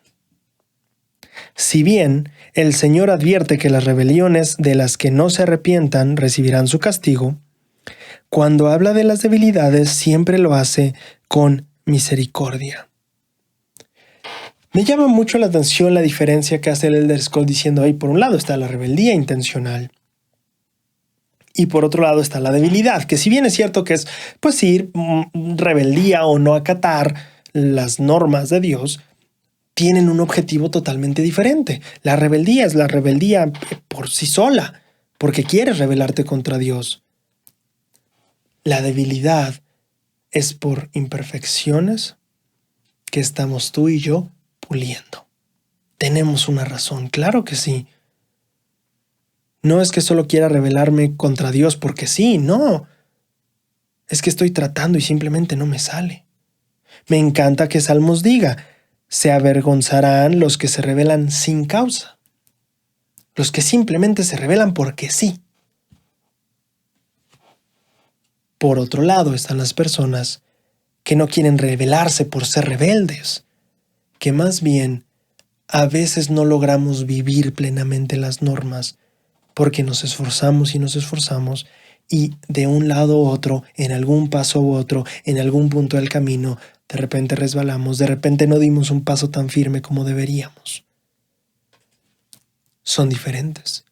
Si bien el Señor advierte que las rebeliones de las que no se arrepientan recibirán su castigo, cuando habla de las debilidades siempre lo hace con misericordia. Me llama mucho la atención la diferencia que hace el elder Scott diciendo ahí, por un lado está la rebeldía intencional y por otro lado está la debilidad, que si bien es cierto que es, pues sí, rebeldía o no acatar las normas de Dios, tienen un objetivo totalmente diferente. La rebeldía es la rebeldía por sí sola, porque quieres rebelarte contra Dios. La debilidad es por imperfecciones que estamos tú y yo puliendo. Tenemos una razón, claro que sí. No es que solo quiera rebelarme contra Dios porque sí, no. Es que estoy tratando y simplemente no me sale. Me encanta que Salmos diga: se avergonzarán los que se rebelan sin causa. Los que simplemente se rebelan porque sí. Por otro lado están las personas que no quieren rebelarse por ser rebeldes, que más bien a veces no logramos vivir plenamente las normas porque nos esforzamos y de un lado u otro, en algún paso u otro, en algún punto del camino, de repente resbalamos, de repente no dimos un paso tan firme como deberíamos. Son diferentes.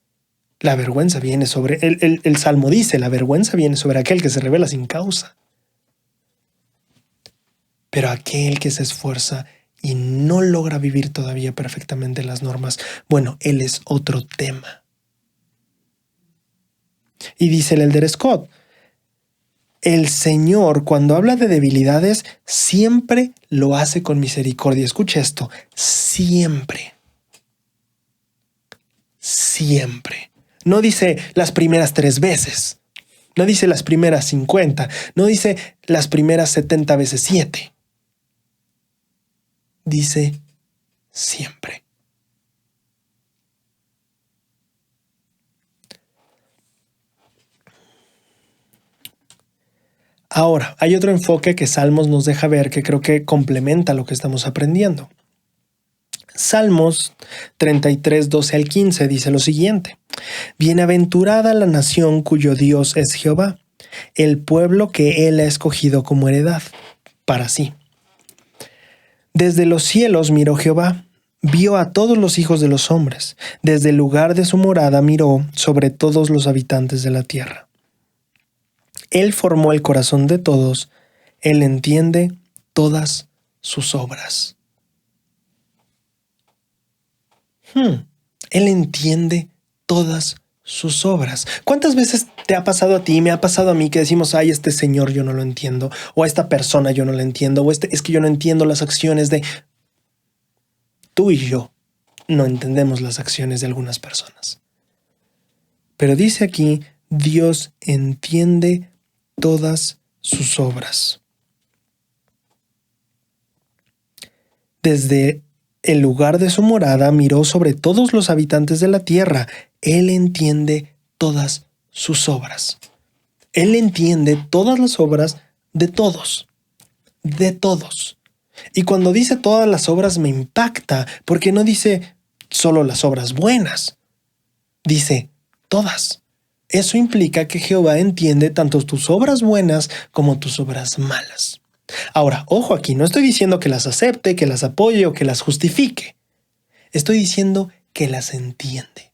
La vergüenza viene sobre, el Salmo dice, la vergüenza viene sobre aquel que se rebela sin causa. Pero aquel que se esfuerza y no logra vivir todavía perfectamente las normas, bueno, él es otro tema. Y dice el elder Scott, el Señor, cuando habla de debilidades, siempre lo hace con misericordia. Escucha esto, siempre. Siempre. No dice las primeras 3 veces. No dice las primeras 50. No dice las primeras 70 veces 7. Dice siempre. Ahora, hay otro enfoque que Salmos nos deja ver que creo que complementa lo que estamos aprendiendo. Salmos 33, 12 al 15 dice lo siguiente: bienaventurada la nación cuyo Dios es Jehová, el pueblo que él ha escogido como heredad para sí. Desde los cielos miró Jehová, vio a todos los hijos de los hombres, desde el lugar de su morada miró sobre todos los habitantes de la tierra. Él formó el corazón de todos, él entiende todas sus obras. Él entiende todas sus obras. ¿Cuántas veces te ha pasado a ti, me ha pasado a mí que decimos, ay, este señor yo no lo entiendo, o a esta persona yo no la entiendo, o es que yo no entiendo las acciones de... Tú y yo no entendemos las acciones de algunas personas. Pero dice aquí, Dios entiende todas sus obras. Desde el lugar de su morada miró sobre todos los habitantes de la tierra. Él entiende todas sus obras. Él entiende todas las obras de todos. De todos. Y cuando dice todas las obras me impacta, porque no dice solo las obras buenas. Dice todas. Eso implica que Jehová entiende tanto tus obras buenas como tus obras malas. Ahora, ojo aquí, no estoy diciendo que las acepte, que las apoye o que las justifique. Estoy diciendo que las entiende.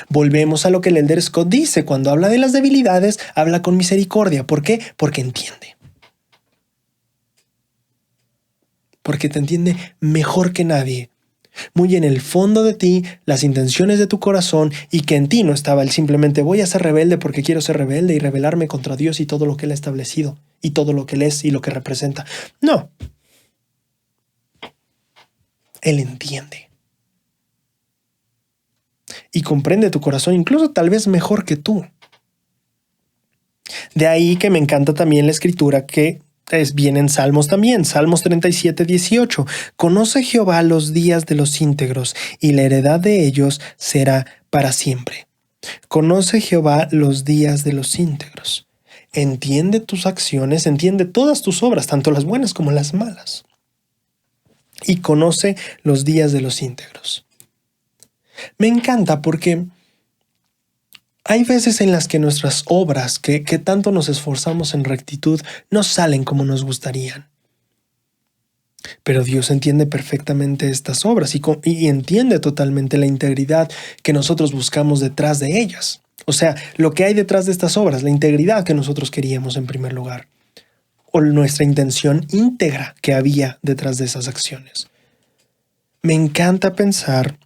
Volvemos a lo que el Elder Scott dice, cuando habla de las debilidades, habla con misericordia. ¿Por qué? Porque entiende. Porque te entiende mejor que nadie. Muy en el fondo de ti, las intenciones de tu corazón, y que en ti no estaba el simplemente voy a ser rebelde porque quiero ser rebelde y rebelarme contra Dios y todo lo que Él ha establecido y todo lo que Él es y lo que representa. No. Él entiende. Y comprende tu corazón incluso tal vez mejor que tú. De ahí que me encanta también la escritura que viene en Salmos también, Salmos 37:18. Conoce Jehová los días de los íntegros, y la heredad de ellos será para siempre. Conoce Jehová los días de los íntegros. Entiende tus acciones, entiende todas tus obras, tanto las buenas como las malas. Y conoce los días de los íntegros. Me encanta porque hay veces en las que nuestras obras, que tanto nos esforzamos en rectitud, no salen como nos gustarían. Pero Dios entiende perfectamente estas obras y entiende totalmente la integridad que nosotros buscamos detrás de ellas. O sea, lo que hay detrás de estas obras, la integridad que nosotros queríamos en primer lugar. O nuestra intención íntegra que había detrás de esas acciones. Me encanta pensar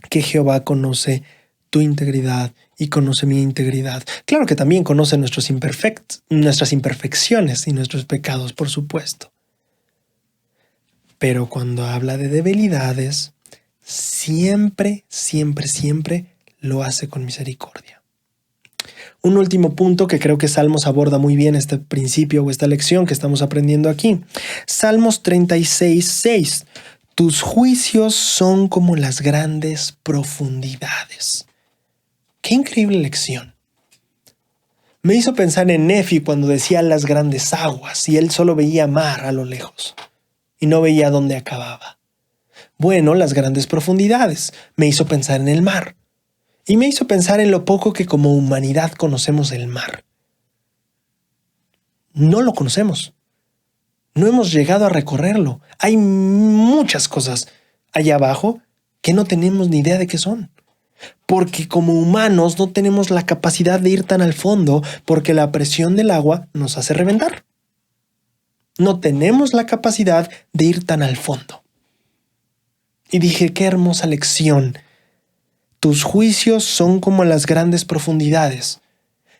que Jehová conoce tu integridad y conoce mi integridad. Claro que también conoce nuestras imperfecciones y nuestros pecados, por supuesto. Pero cuando habla de debilidades, siempre, siempre, siempre lo hace con misericordia. Un último punto que creo que Salmos aborda muy bien este principio o esta lección que estamos aprendiendo aquí. Salmos 36:6. Tus juicios son como las grandes profundidades. ¡Qué increíble lección! Me hizo pensar en Nefi cuando decía las grandes aguas y él solo veía mar a lo lejos y no veía dónde acababa. Bueno, las grandes profundidades. Me hizo pensar en el mar y me hizo pensar en lo poco que como humanidad conocemos el mar. No lo conocemos. No hemos llegado a recorrerlo. Hay muchas cosas allá abajo que no tenemos ni idea de qué son. Porque como humanos no tenemos la capacidad de ir tan al fondo porque la presión del agua nos hace reventar. No tenemos la capacidad de ir tan al fondo. Y dije, qué hermosa lección. Tus juicios son como las grandes profundidades.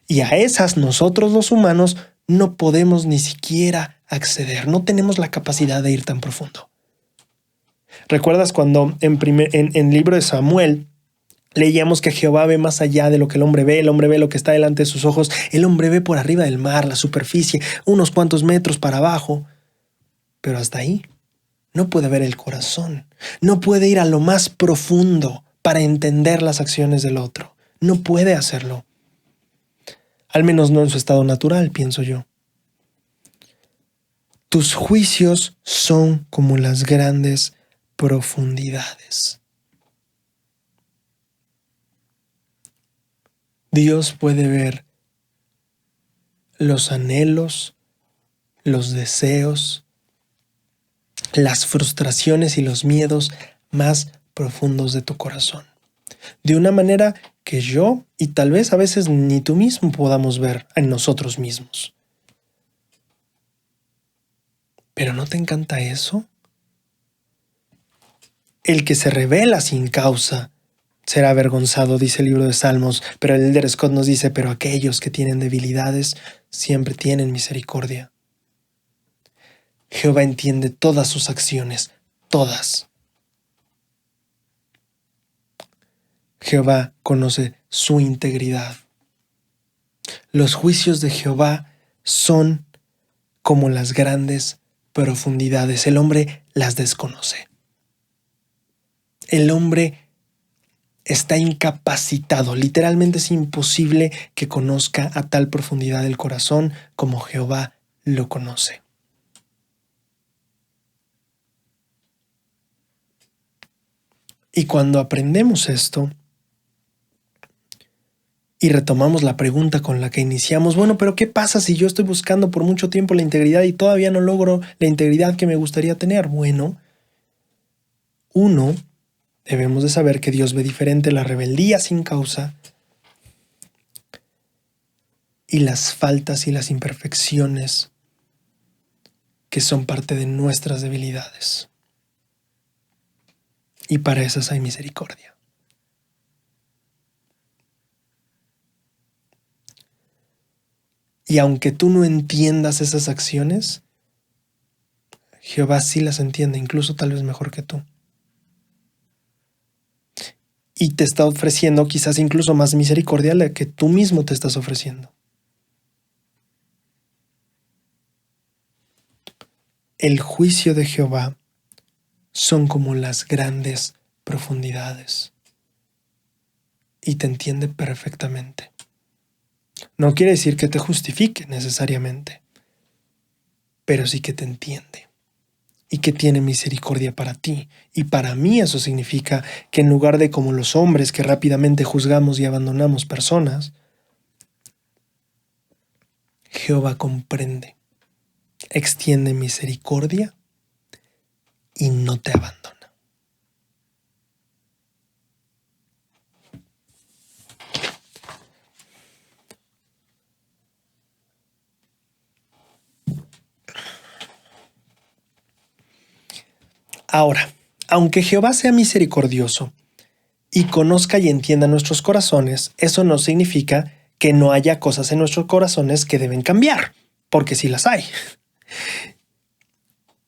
Y a esas nosotros los humanos no podemos ni siquiera acceder. No tenemos la capacidad de ir tan profundo. ¿Recuerdas cuando en el libro de Samuel leíamos que Jehová ve más allá de lo que el hombre ve lo que está delante de sus ojos, el hombre ve por arriba del mar, la superficie, unos cuantos metros para abajo, pero hasta ahí no puede ver el corazón, no puede ir a lo más profundo para entender las acciones del otro, no puede hacerlo, al menos no en su estado natural, pienso yo. Tus juicios son como las grandes profundidades. Dios puede ver los anhelos, los deseos, las frustraciones y los miedos más profundos de tu corazón. De una manera que yo y tal vez a veces ni tú mismo podamos ver en nosotros mismos. ¿Pero no te encanta eso? El que se revela sin causa será avergonzado, dice el libro de Salmos, pero el Elder Scott nos dice, pero aquellos que tienen debilidades siempre tienen misericordia. Jehová entiende todas sus acciones, todas. Jehová conoce su integridad. Los juicios de Jehová son como las grandes profundidades. El hombre las desconoce. El hombre está incapacitado. Literalmente es imposible que conozca a tal profundidad el corazón como Jehová lo conoce. Y cuando aprendemos esto y retomamos la pregunta con la que iniciamos, bueno, pero ¿qué pasa si yo estoy buscando por mucho tiempo la integridad y todavía no logro la integridad que me gustaría tener? Bueno, debemos de saber que Dios ve diferente la rebeldía sin causa y las faltas y las imperfecciones que son parte de nuestras debilidades. Y para esas hay misericordia. Y aunque tú no entiendas esas acciones, Jehová sí las entiende, incluso tal vez mejor que tú. Y te está ofreciendo quizás incluso más misericordia la que tú mismo te estás ofreciendo. El juicio de Jehová son como las grandes profundidades. Y te entiende perfectamente. No quiere decir que te justifique necesariamente, pero sí que te entiende y que tiene misericordia para ti. Y para mí eso significa que en lugar de como los hombres que rápidamente juzgamos y abandonamos personas, Jehová comprende, extiende misericordia y no te abandona. Ahora, aunque Jehová sea misericordioso y conozca y entienda nuestros corazones, eso no significa que no haya cosas en nuestros corazones que deben cambiar, porque sí las hay.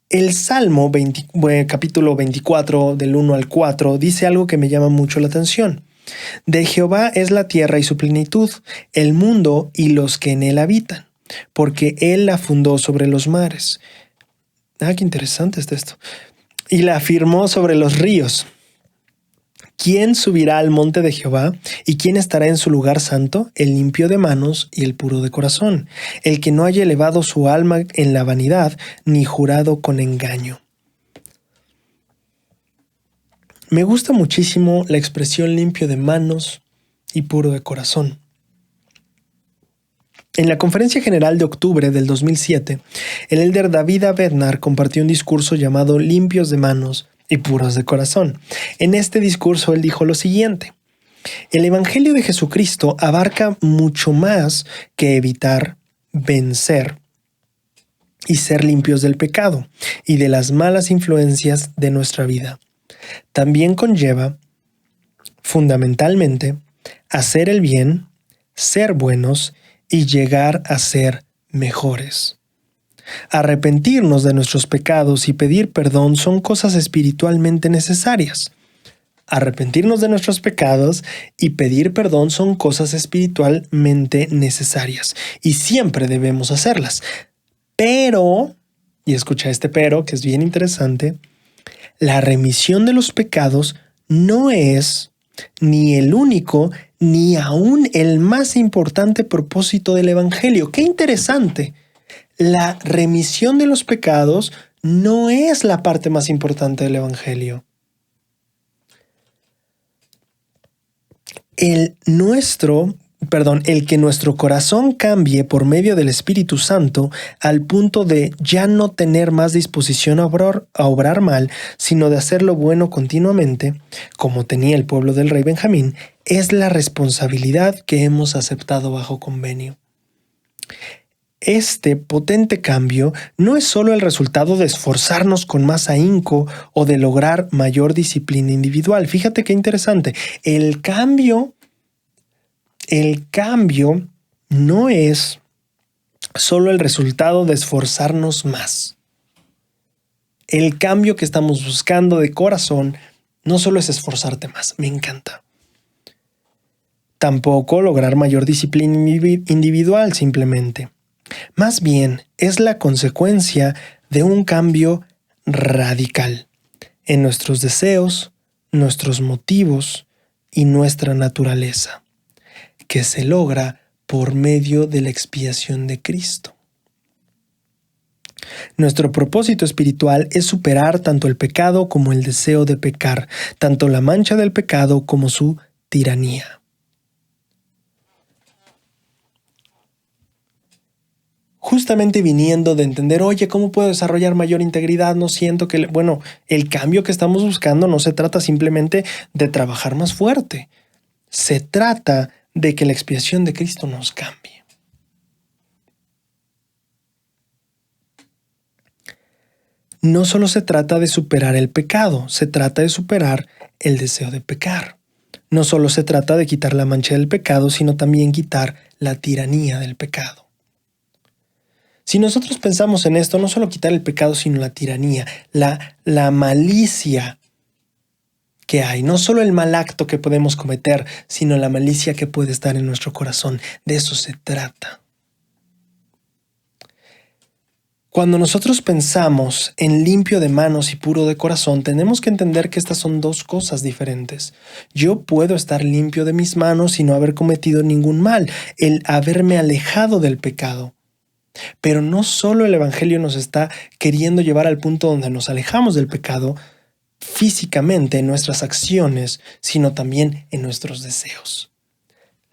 El Salmo capítulo 24, del 1 al 4, dice algo que me llama mucho la atención. De Jehová es la tierra y su plenitud, el mundo y los que en él habitan, porque él la fundó sobre los mares. Qué interesante está esto. Y la afirmó sobre los ríos. ¿Quién subirá al monte de Jehová? ¿Y quién estará en su lugar santo? El limpio de manos y el puro de corazón, el que no haya elevado su alma en la vanidad, ni jurado con engaño. Me gusta muchísimo la expresión limpio de manos y puro de corazón. En la Conferencia General de octubre del 2007, el elder David A. Bednar compartió un discurso llamado Limpios de manos y puros de corazón. En este discurso él dijo lo siguiente: el Evangelio de Jesucristo abarca mucho más que evitar, vencer y ser limpios del pecado y de las malas influencias de nuestra vida. También conlleva, fundamentalmente, hacer el bien, ser buenos y llegar a ser mejores. Arrepentirnos de nuestros pecados y pedir perdón son cosas espiritualmente necesarias. Arrepentirnos de nuestros pecados y pedir perdón son cosas espiritualmente necesarias y siempre debemos hacerlas. Pero, y escucha este pero que es bien interesante, la remisión de los pecados no es ni el único ni aún el más importante propósito del Evangelio. ¡Qué interesante! La remisión de los pecados no es la parte más importante del Evangelio. El que nuestro corazón cambie por medio del Espíritu Santo al punto de ya no tener más disposición a obrar mal, sino de hacer lo bueno continuamente, como tenía el pueblo del rey Benjamín, es la responsabilidad que hemos aceptado bajo convenio. Este potente cambio no es solo el resultado de esforzarnos con más ahínco o de lograr mayor disciplina individual. Fíjate qué interesante. El cambio no es solo el resultado de esforzarnos más. El cambio que estamos buscando de corazón no solo es esforzarte más, me encanta. Tampoco lograr mayor disciplina individual simplemente. Más bien es la consecuencia de un cambio radical en nuestros deseos, nuestros motivos y nuestra naturaleza, que se logra por medio de la expiación de Cristo. Nuestro propósito espiritual es superar tanto el pecado como el deseo de pecar, tanto la mancha del pecado como su tiranía. Justamente viniendo de entender, oye, ¿cómo puedo desarrollar mayor integridad? No siento que, el cambio que estamos buscando no se trata simplemente de trabajar más fuerte. Se trata de que la expiación de Cristo nos cambie. No solo se trata de superar el pecado, se trata de superar el deseo de pecar. No solo se trata de quitar la mancha del pecado, sino también quitar la tiranía del pecado. Si nosotros pensamos en esto, no solo quitar el pecado, sino la tiranía, la malicia que hay, no solo el mal acto que podemos cometer, sino la malicia que puede estar en nuestro corazón. De eso se trata. Cuando nosotros pensamos en limpio de manos y puro de corazón, tenemos que entender que estas son dos cosas diferentes. Yo puedo estar limpio de mis manos y no haber cometido ningún mal, el haberme alejado del pecado. Pero no solo el Evangelio nos está queriendo llevar al punto donde nos alejamos del pecado físicamente en nuestras acciones, sino también en nuestros deseos.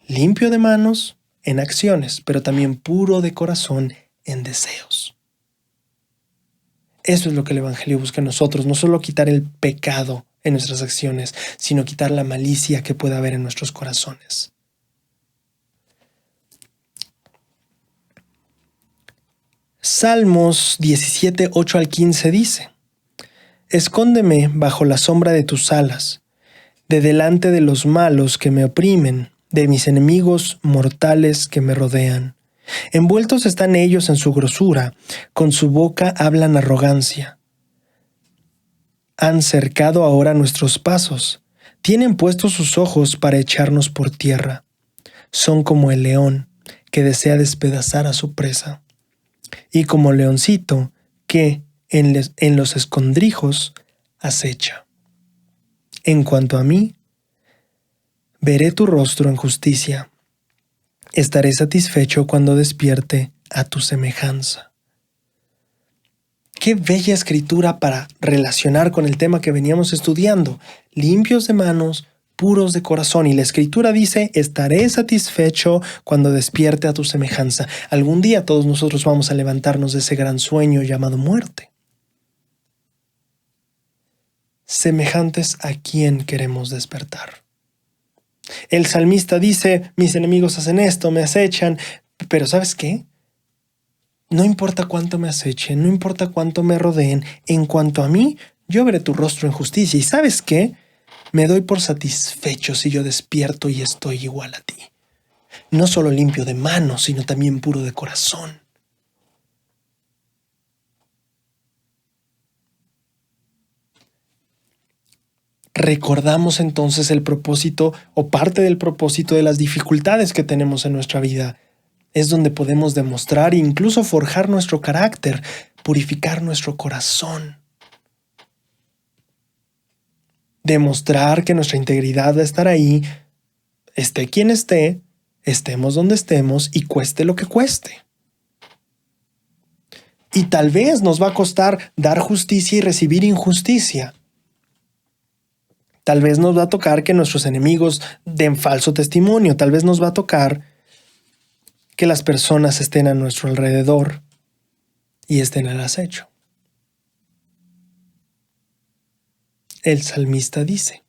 Limpio de manos en acciones, pero también puro de corazón en deseos. Eso es lo que el Evangelio busca en nosotros, no solo quitar el pecado en nuestras acciones, sino quitar la malicia que pueda haber en nuestros corazones. Salmos 17, 8 al 15 dice: Escóndeme bajo la sombra de tus alas, de delante de los malos que me oprimen, de mis enemigos mortales que me rodean. Envueltos están ellos en su grosura, con su boca hablan arrogancia. Han cercado ahora nuestros pasos, tienen puestos sus ojos para echarnos por tierra. Son como el león que desea despedazar a su presa, y como leoncito que en los escondrijos acecha. En cuanto a mí, veré tu rostro en justicia. Estaré satisfecho cuando despierte a tu semejanza. Qué bella escritura para relacionar con el tema que veníamos estudiando. Limpios de manos, puros de corazón. Y la escritura dice, estaré satisfecho cuando despierte a tu semejanza. Algún día todos nosotros vamos a levantarnos de ese gran sueño llamado muerte. Semejantes a quién queremos despertar. El salmista dice, mis enemigos hacen esto, me acechan, pero ¿sabes qué? No importa cuánto me acechen, no importa cuánto me rodeen, en cuanto a mí, yo veré tu rostro en justicia. ¿Y sabes qué? Me doy por satisfecho si yo despierto y estoy igual a ti. No solo limpio de manos, sino también puro de corazón. Recordamos entonces el propósito o parte del propósito de las dificultades que tenemos en nuestra vida. Es donde podemos demostrar e incluso forjar nuestro carácter, purificar nuestro corazón. Demostrar que nuestra integridad va a estar ahí, esté quien esté, estemos donde estemos y cueste lo que cueste. Y tal vez nos va a costar dar justicia y recibir injusticia. Tal vez nos va a tocar que nuestros enemigos den falso testimonio. Tal vez nos va a tocar que las personas estén a nuestro alrededor y estén al acecho. El salmista dice,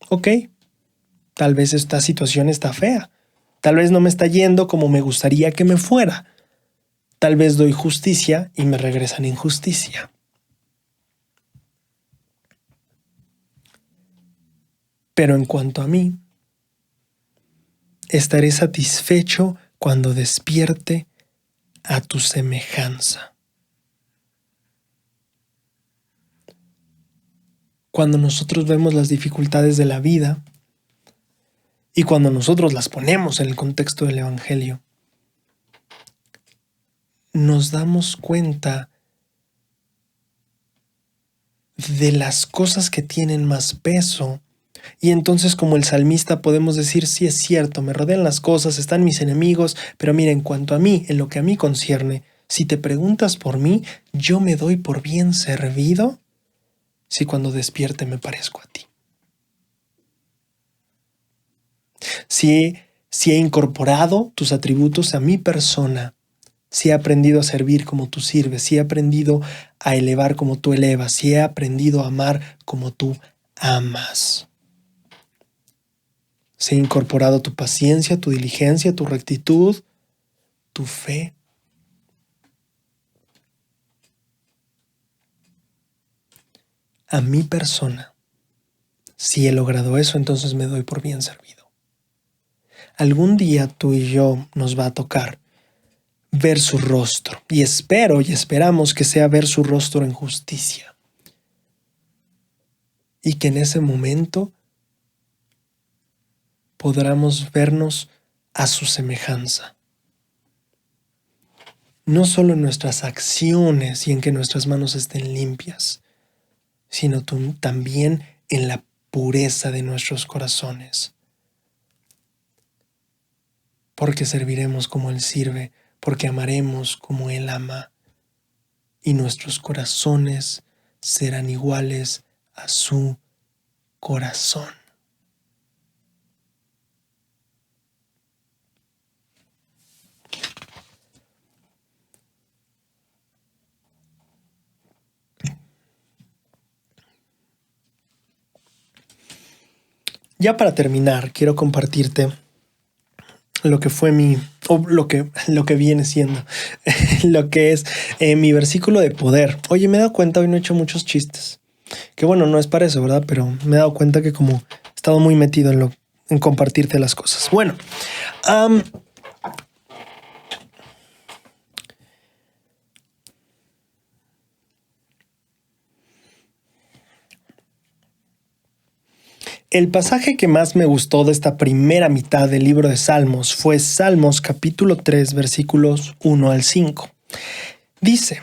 ok, tal vez esta situación está fea. Tal vez no me está yendo como me gustaría que me fuera. Tal vez doy justicia y me regresan injusticia. Pero en cuanto a mí, estaré satisfecho cuando despierte a tu semejanza. Cuando nosotros vemos las dificultades de la vida y cuando nosotros las ponemos en el contexto del Evangelio, nos damos cuenta de las cosas que tienen más peso. Y entonces, como el salmista, podemos decir, sí es cierto, me rodean las cosas, están mis enemigos, pero mira, en cuanto a mí, en lo que a mí concierne, si te preguntas por mí, yo me doy por bien servido si cuando despierte me parezco a ti. Si he incorporado tus atributos a mi persona, si he aprendido a servir como tú sirves, si he aprendido a elevar como tú elevas, si he aprendido a amar como tú amas. Si he incorporado tu paciencia, tu diligencia, tu rectitud, tu fe. A mi persona, si he logrado eso, entonces me doy por bien servido. Algún día tú y yo nos va a tocar ver su rostro, y espero y esperamos que sea ver su rostro en justicia. Y que en ese momento podamos vernos a su semejanza. No solo en nuestras acciones y en que nuestras manos estén limpias, sino también en la pureza de nuestros corazones. Porque serviremos como Él sirve, porque amaremos como Él ama, y nuestros corazones serán iguales a su corazón. Ya para terminar, quiero compartirte lo que fue lo que viene siendo, lo que es mi versículo de poder. Oye, me he dado cuenta, hoy no he hecho muchos chistes. Que bueno, no es para eso, ¿verdad? Pero me he dado cuenta que como he estado muy metido en compartirte las cosas. Bueno, el pasaje que más me gustó de esta primera mitad del libro de Salmos fue Salmos capítulo 3, versículos 1 al 5. Dice,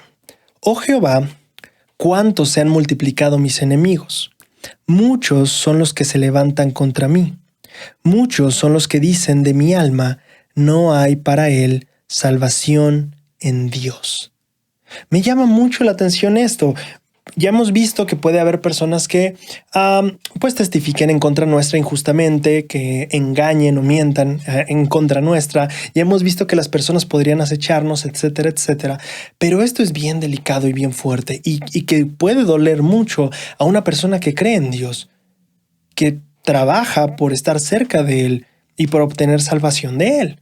«Oh Jehová, cuántos se han multiplicado mis enemigos. Muchos son los que se levantan contra mí. Muchos son los que dicen de mi alma, no hay para él salvación en Dios». Me llama mucho la atención esto. Ya hemos visto que puede haber personas que pues testifiquen en contra nuestra injustamente, que engañen o mientan en contra nuestra. Ya hemos visto que las personas podrían acecharnos, etcétera, etcétera. Pero esto es bien delicado y bien fuerte y que puede doler mucho a una persona que cree en Dios, que trabaja por estar cerca de Él y por obtener salvación de Él.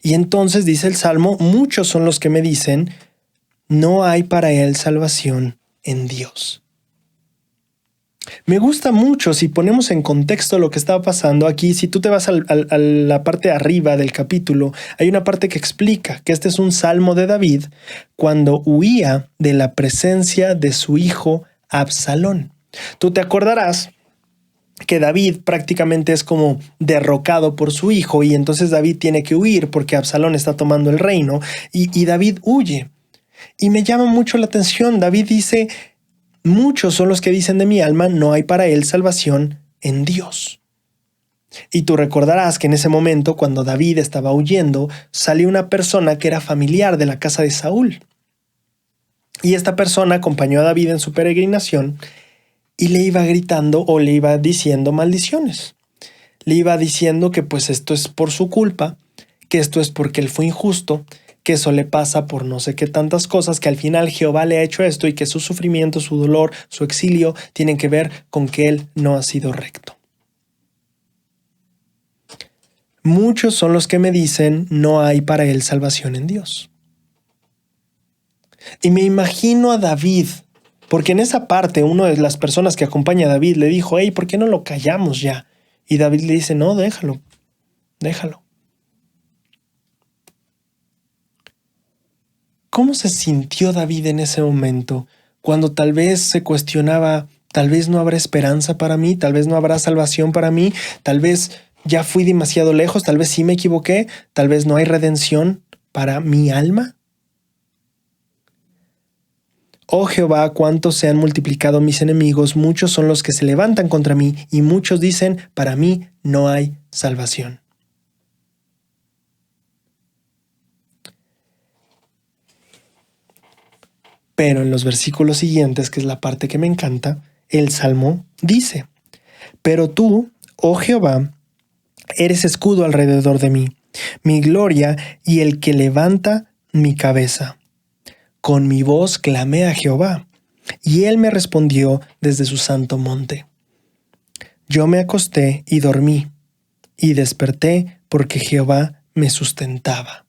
Y entonces dice el Salmo, muchos son los que me dicen, no hay para Él salvación en Dios. Me gusta mucho si ponemos en contexto lo que estaba pasando aquí. Si tú te vas a la parte de arriba del capítulo, hay una parte que explica que este es un salmo de David cuando huía de la presencia de su hijo Absalón. Tú te acordarás que David prácticamente es como derrocado por su hijo y entonces David tiene que huir porque Absalón está tomando el reino y David huye. Y me llama mucho la atención. David dice, muchos son los que dicen de mi alma, no hay para él salvación en Dios. Y tú recordarás que en ese momento, cuando David estaba huyendo, salió una persona que era familiar de la casa de Saúl. Y esta persona acompañó a David en su peregrinación y le iba gritando o le iba diciendo maldiciones. Le iba diciendo que pues esto es por su culpa, que esto es porque él fue injusto, que eso le pasa por no sé qué tantas cosas, que al final Jehová le ha hecho esto y que su sufrimiento, su dolor, su exilio tienen que ver con que él no ha sido recto. Muchos son los que me dicen, no hay para él salvación en Dios. Y me imagino a David, porque en esa parte una de las personas que acompaña a David le dijo, hey, ¿por qué no lo callamos ya? Y David le dice, no, déjalo. ¿Cómo se sintió David en ese momento, cuando tal vez se cuestionaba, tal vez no habrá esperanza para mí, tal vez no habrá salvación para mí, tal vez ya fui demasiado lejos, tal vez sí me equivoqué, tal vez no hay redención para mi alma? Oh Jehová, cuántos se han multiplicado mis enemigos, muchos son los que se levantan contra mí, y muchos dicen, para mí no hay salvación. Pero en los versículos siguientes, que es la parte que me encanta, el Salmo dice, pero tú, oh Jehová, eres escudo alrededor de mí, mi gloria y el que levanta mi cabeza. Con mi voz clamé a Jehová, y él me respondió desde su santo monte. Yo me acosté y dormí, y desperté porque Jehová me sustentaba.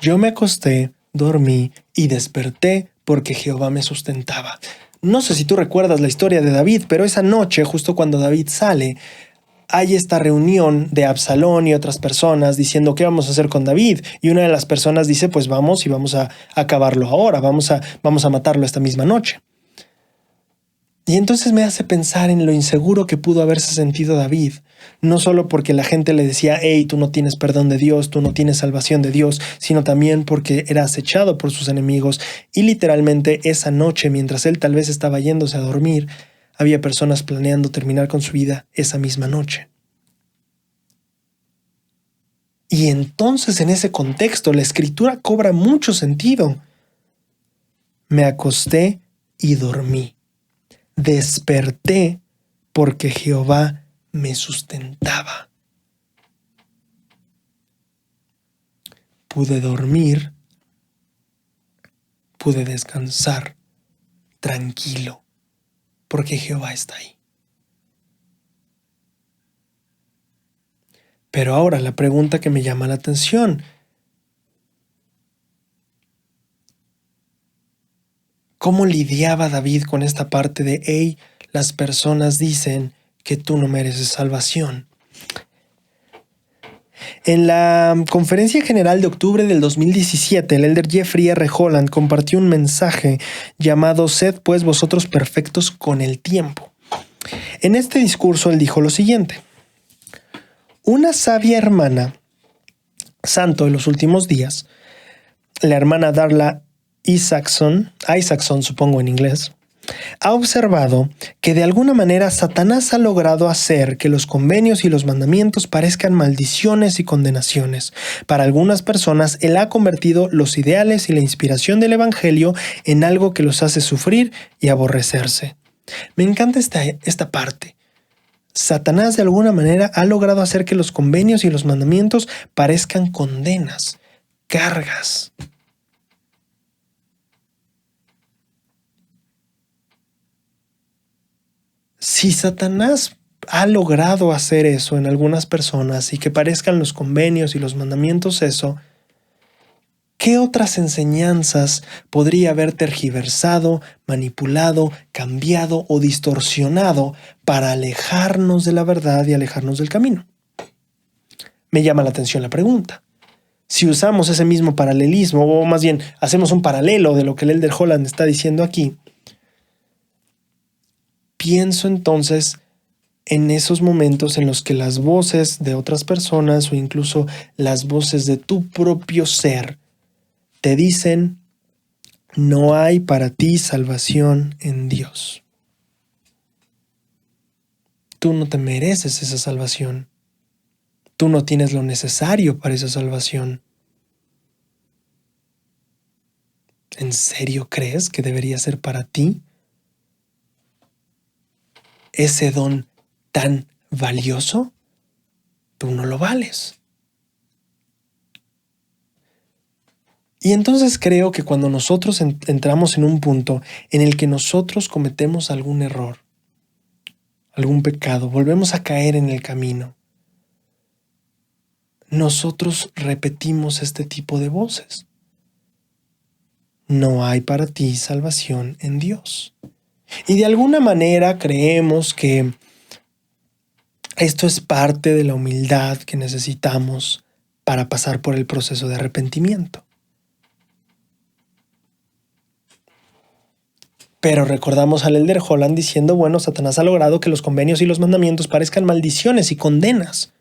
Yo me acosté, dormí y desperté porque Jehová me sustentaba. No sé si tú recuerdas la historia de David, pero esa noche, justo cuando David sale, hay esta reunión de Absalón y otras personas diciendo qué vamos a hacer con David. Y una de las personas dice, pues vamos y vamos a acabarlo ahora, vamos a matarlo esta misma noche. Y entonces me hace pensar en lo inseguro que pudo haberse sentido David, no solo porque la gente le decía, hey, tú no tienes perdón de Dios, tú no tienes salvación de Dios, sino también porque era acechado por sus enemigos. Y literalmente esa noche, mientras él tal vez estaba yéndose a dormir, había personas planeando terminar con su vida esa misma noche. Y entonces en ese contexto la escritura cobra mucho sentido. Me acosté y dormí. Desperté porque Jehová me sustentaba. Pude dormir, pude descansar tranquilo, porque Jehová está ahí. Pero ahora la pregunta que me llama la atención: ¿cómo lidiaba David con esta parte de, hey, las personas dicen que tú no mereces salvación? En la conferencia general de octubre del 2017, el elder Jeffrey R. Holland compartió un mensaje llamado Sed pues vosotros perfectos con el tiempo. En este discurso él dijo lo siguiente: una sabia hermana, santo de los últimos días, la hermana Darla Isaacson supongo en inglés, ha observado que de alguna manera Satanás ha logrado hacer que los convenios y los mandamientos parezcan maldiciones y condenaciones. Para algunas personas, él ha convertido los ideales y la inspiración del Evangelio en algo que los hace sufrir y aborrecerse. Me encanta esta parte. Satanás de alguna manera ha logrado hacer que los convenios y los mandamientos parezcan condenas, cargas. Si Satanás ha logrado hacer eso en algunas personas y que parezcan los convenios y los mandamientos eso, ¿qué otras enseñanzas podría haber tergiversado, manipulado, cambiado o distorsionado para alejarnos de la verdad y alejarnos del camino? Me llama la atención la pregunta. Si usamos ese mismo paralelismo, o más bien hacemos un paralelo de lo que el elder Holland está diciendo aquí, pienso entonces en esos momentos en los que las voces de otras personas o incluso las voces de tu propio ser te dicen, no hay para ti salvación en Dios. Tú no te mereces esa salvación. Tú no tienes lo necesario para esa salvación. ¿En serio crees que debería ser para ti ese don tan valioso? Tú no lo vales. Y entonces creo que cuando nosotros entramos en un punto en el que nosotros cometemos algún error, algún pecado, volvemos a caer en el camino, nosotros repetimos este tipo de voces. no hay para ti salvación en Dios. Y de alguna manera creemos que esto es parte de la humildad que necesitamos para pasar por el proceso de arrepentimiento. Pero recordamos al Elder Holland diciendo, bueno, Satanás ha logrado que los convenios y los mandamientos parezcan maldiciones y condenas.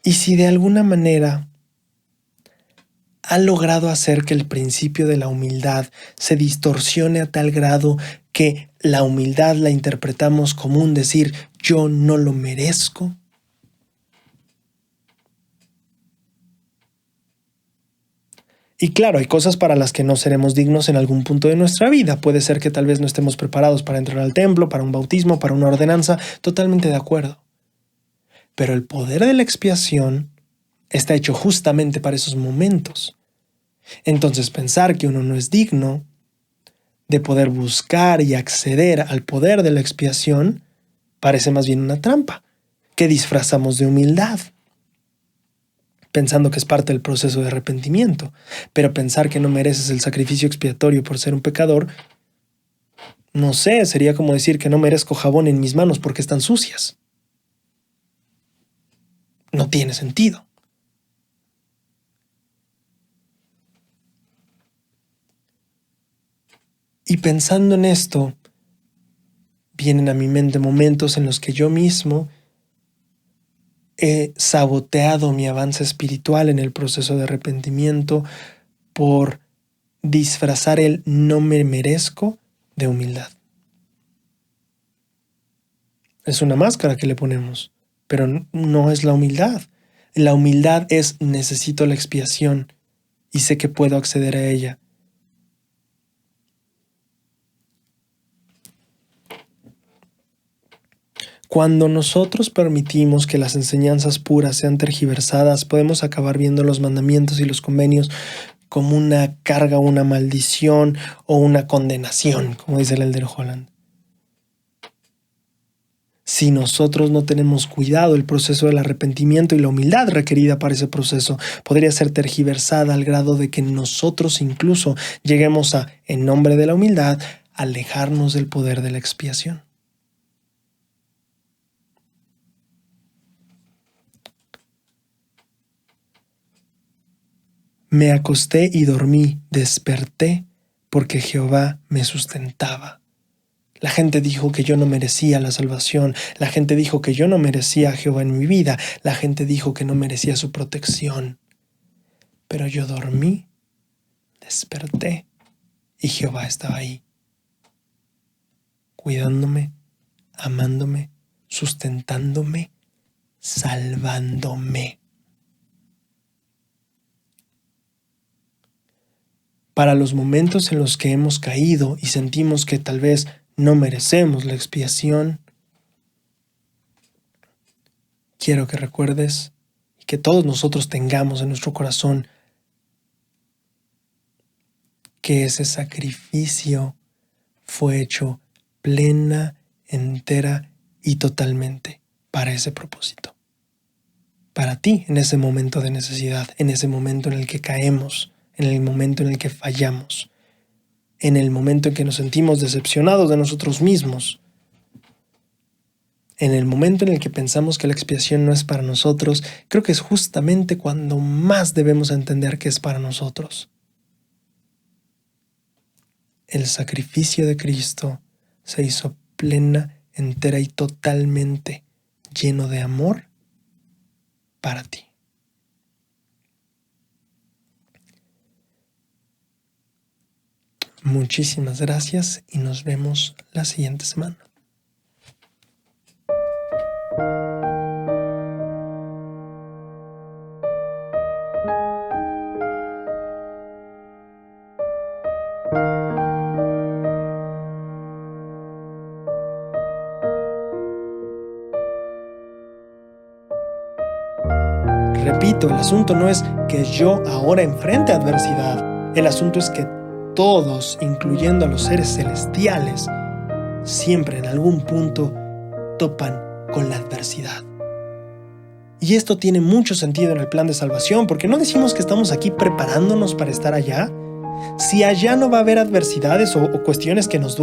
Y si de alguna manera ha logrado hacer que el principio de la humildad se distorsione a tal grado que la humildad la interpretamos como un decir, yo no lo merezco. Y claro, hay cosas para las que no seremos dignos en algún punto de nuestra vida. Puede ser que tal vez no estemos preparados para entrar al templo, para un bautismo, para una ordenanza. Totalmente de acuerdo. Pero el poder de la expiación está hecho justamente para esos momentos. Entonces pensar que uno no es digno de poder buscar y acceder al poder de la expiación parece más bien una trampa que disfrazamos de humildad, pensando que es parte del proceso de arrepentimiento. Pero pensar que no mereces el sacrificio expiatorio por ser un pecador, no sé, sería como decir que no merezco jabón en mis manos porque están sucias. No tiene sentido. Y pensando en esto, vienen a mi mente momentos en los que yo mismo he saboteado mi avance espiritual en el proceso de arrepentimiento por disfrazar el no me merezco de humildad. Es una máscara que le ponemos, pero no es la humildad. La humildad es necesito la expiación y sé que puedo acceder a ella. Cuando nosotros permitimos que las enseñanzas puras sean tergiversadas, podemos acabar viendo los mandamientos y los convenios como una carga, una maldición o una condenación, como dice el Elder Holland. Si nosotros no tenemos cuidado, el proceso del arrepentimiento y la humildad requerida para ese proceso podría ser tergiversada al grado de que nosotros incluso lleguemos a, en nombre de la humildad, alejarnos del poder de la expiación. Me acosté y dormí, desperté, porque Jehová me sustentaba. La gente dijo que yo no merecía la salvación, la gente dijo que yo no merecía a Jehová en mi vida, la gente dijo que no merecía su protección. Pero yo dormí, desperté, y Jehová estaba ahí, cuidándome, amándome, sustentándome, salvándome. Para los momentos en los que hemos caído y sentimos que tal vez no merecemos la expiación, quiero que recuerdes y que todos nosotros tengamos en nuestro corazón que ese sacrificio fue hecho plena, entera y totalmente para ese propósito. Para ti en ese momento de necesidad, en ese momento en el que caemos, en el momento en el que fallamos, en el momento en que nos sentimos decepcionados de nosotros mismos, en el momento en el que pensamos que la expiación no es para nosotros, creo que es justamente cuando más debemos entender que es para nosotros. El sacrificio de Cristo se hizo plena, entera y totalmente lleno de amor para ti. Muchísimas gracias y nos vemos la siguiente semana. Repito, el asunto no es que yo ahora enfrente adversidad. El asunto es que todos, incluyendo a los seres celestiales, siempre en algún punto topan con la adversidad. Y esto tiene mucho sentido en el plan de salvación, porque no decimos que estamos aquí preparándonos para estar allá. Si allá no va a haber adversidades o cuestiones que nos duelen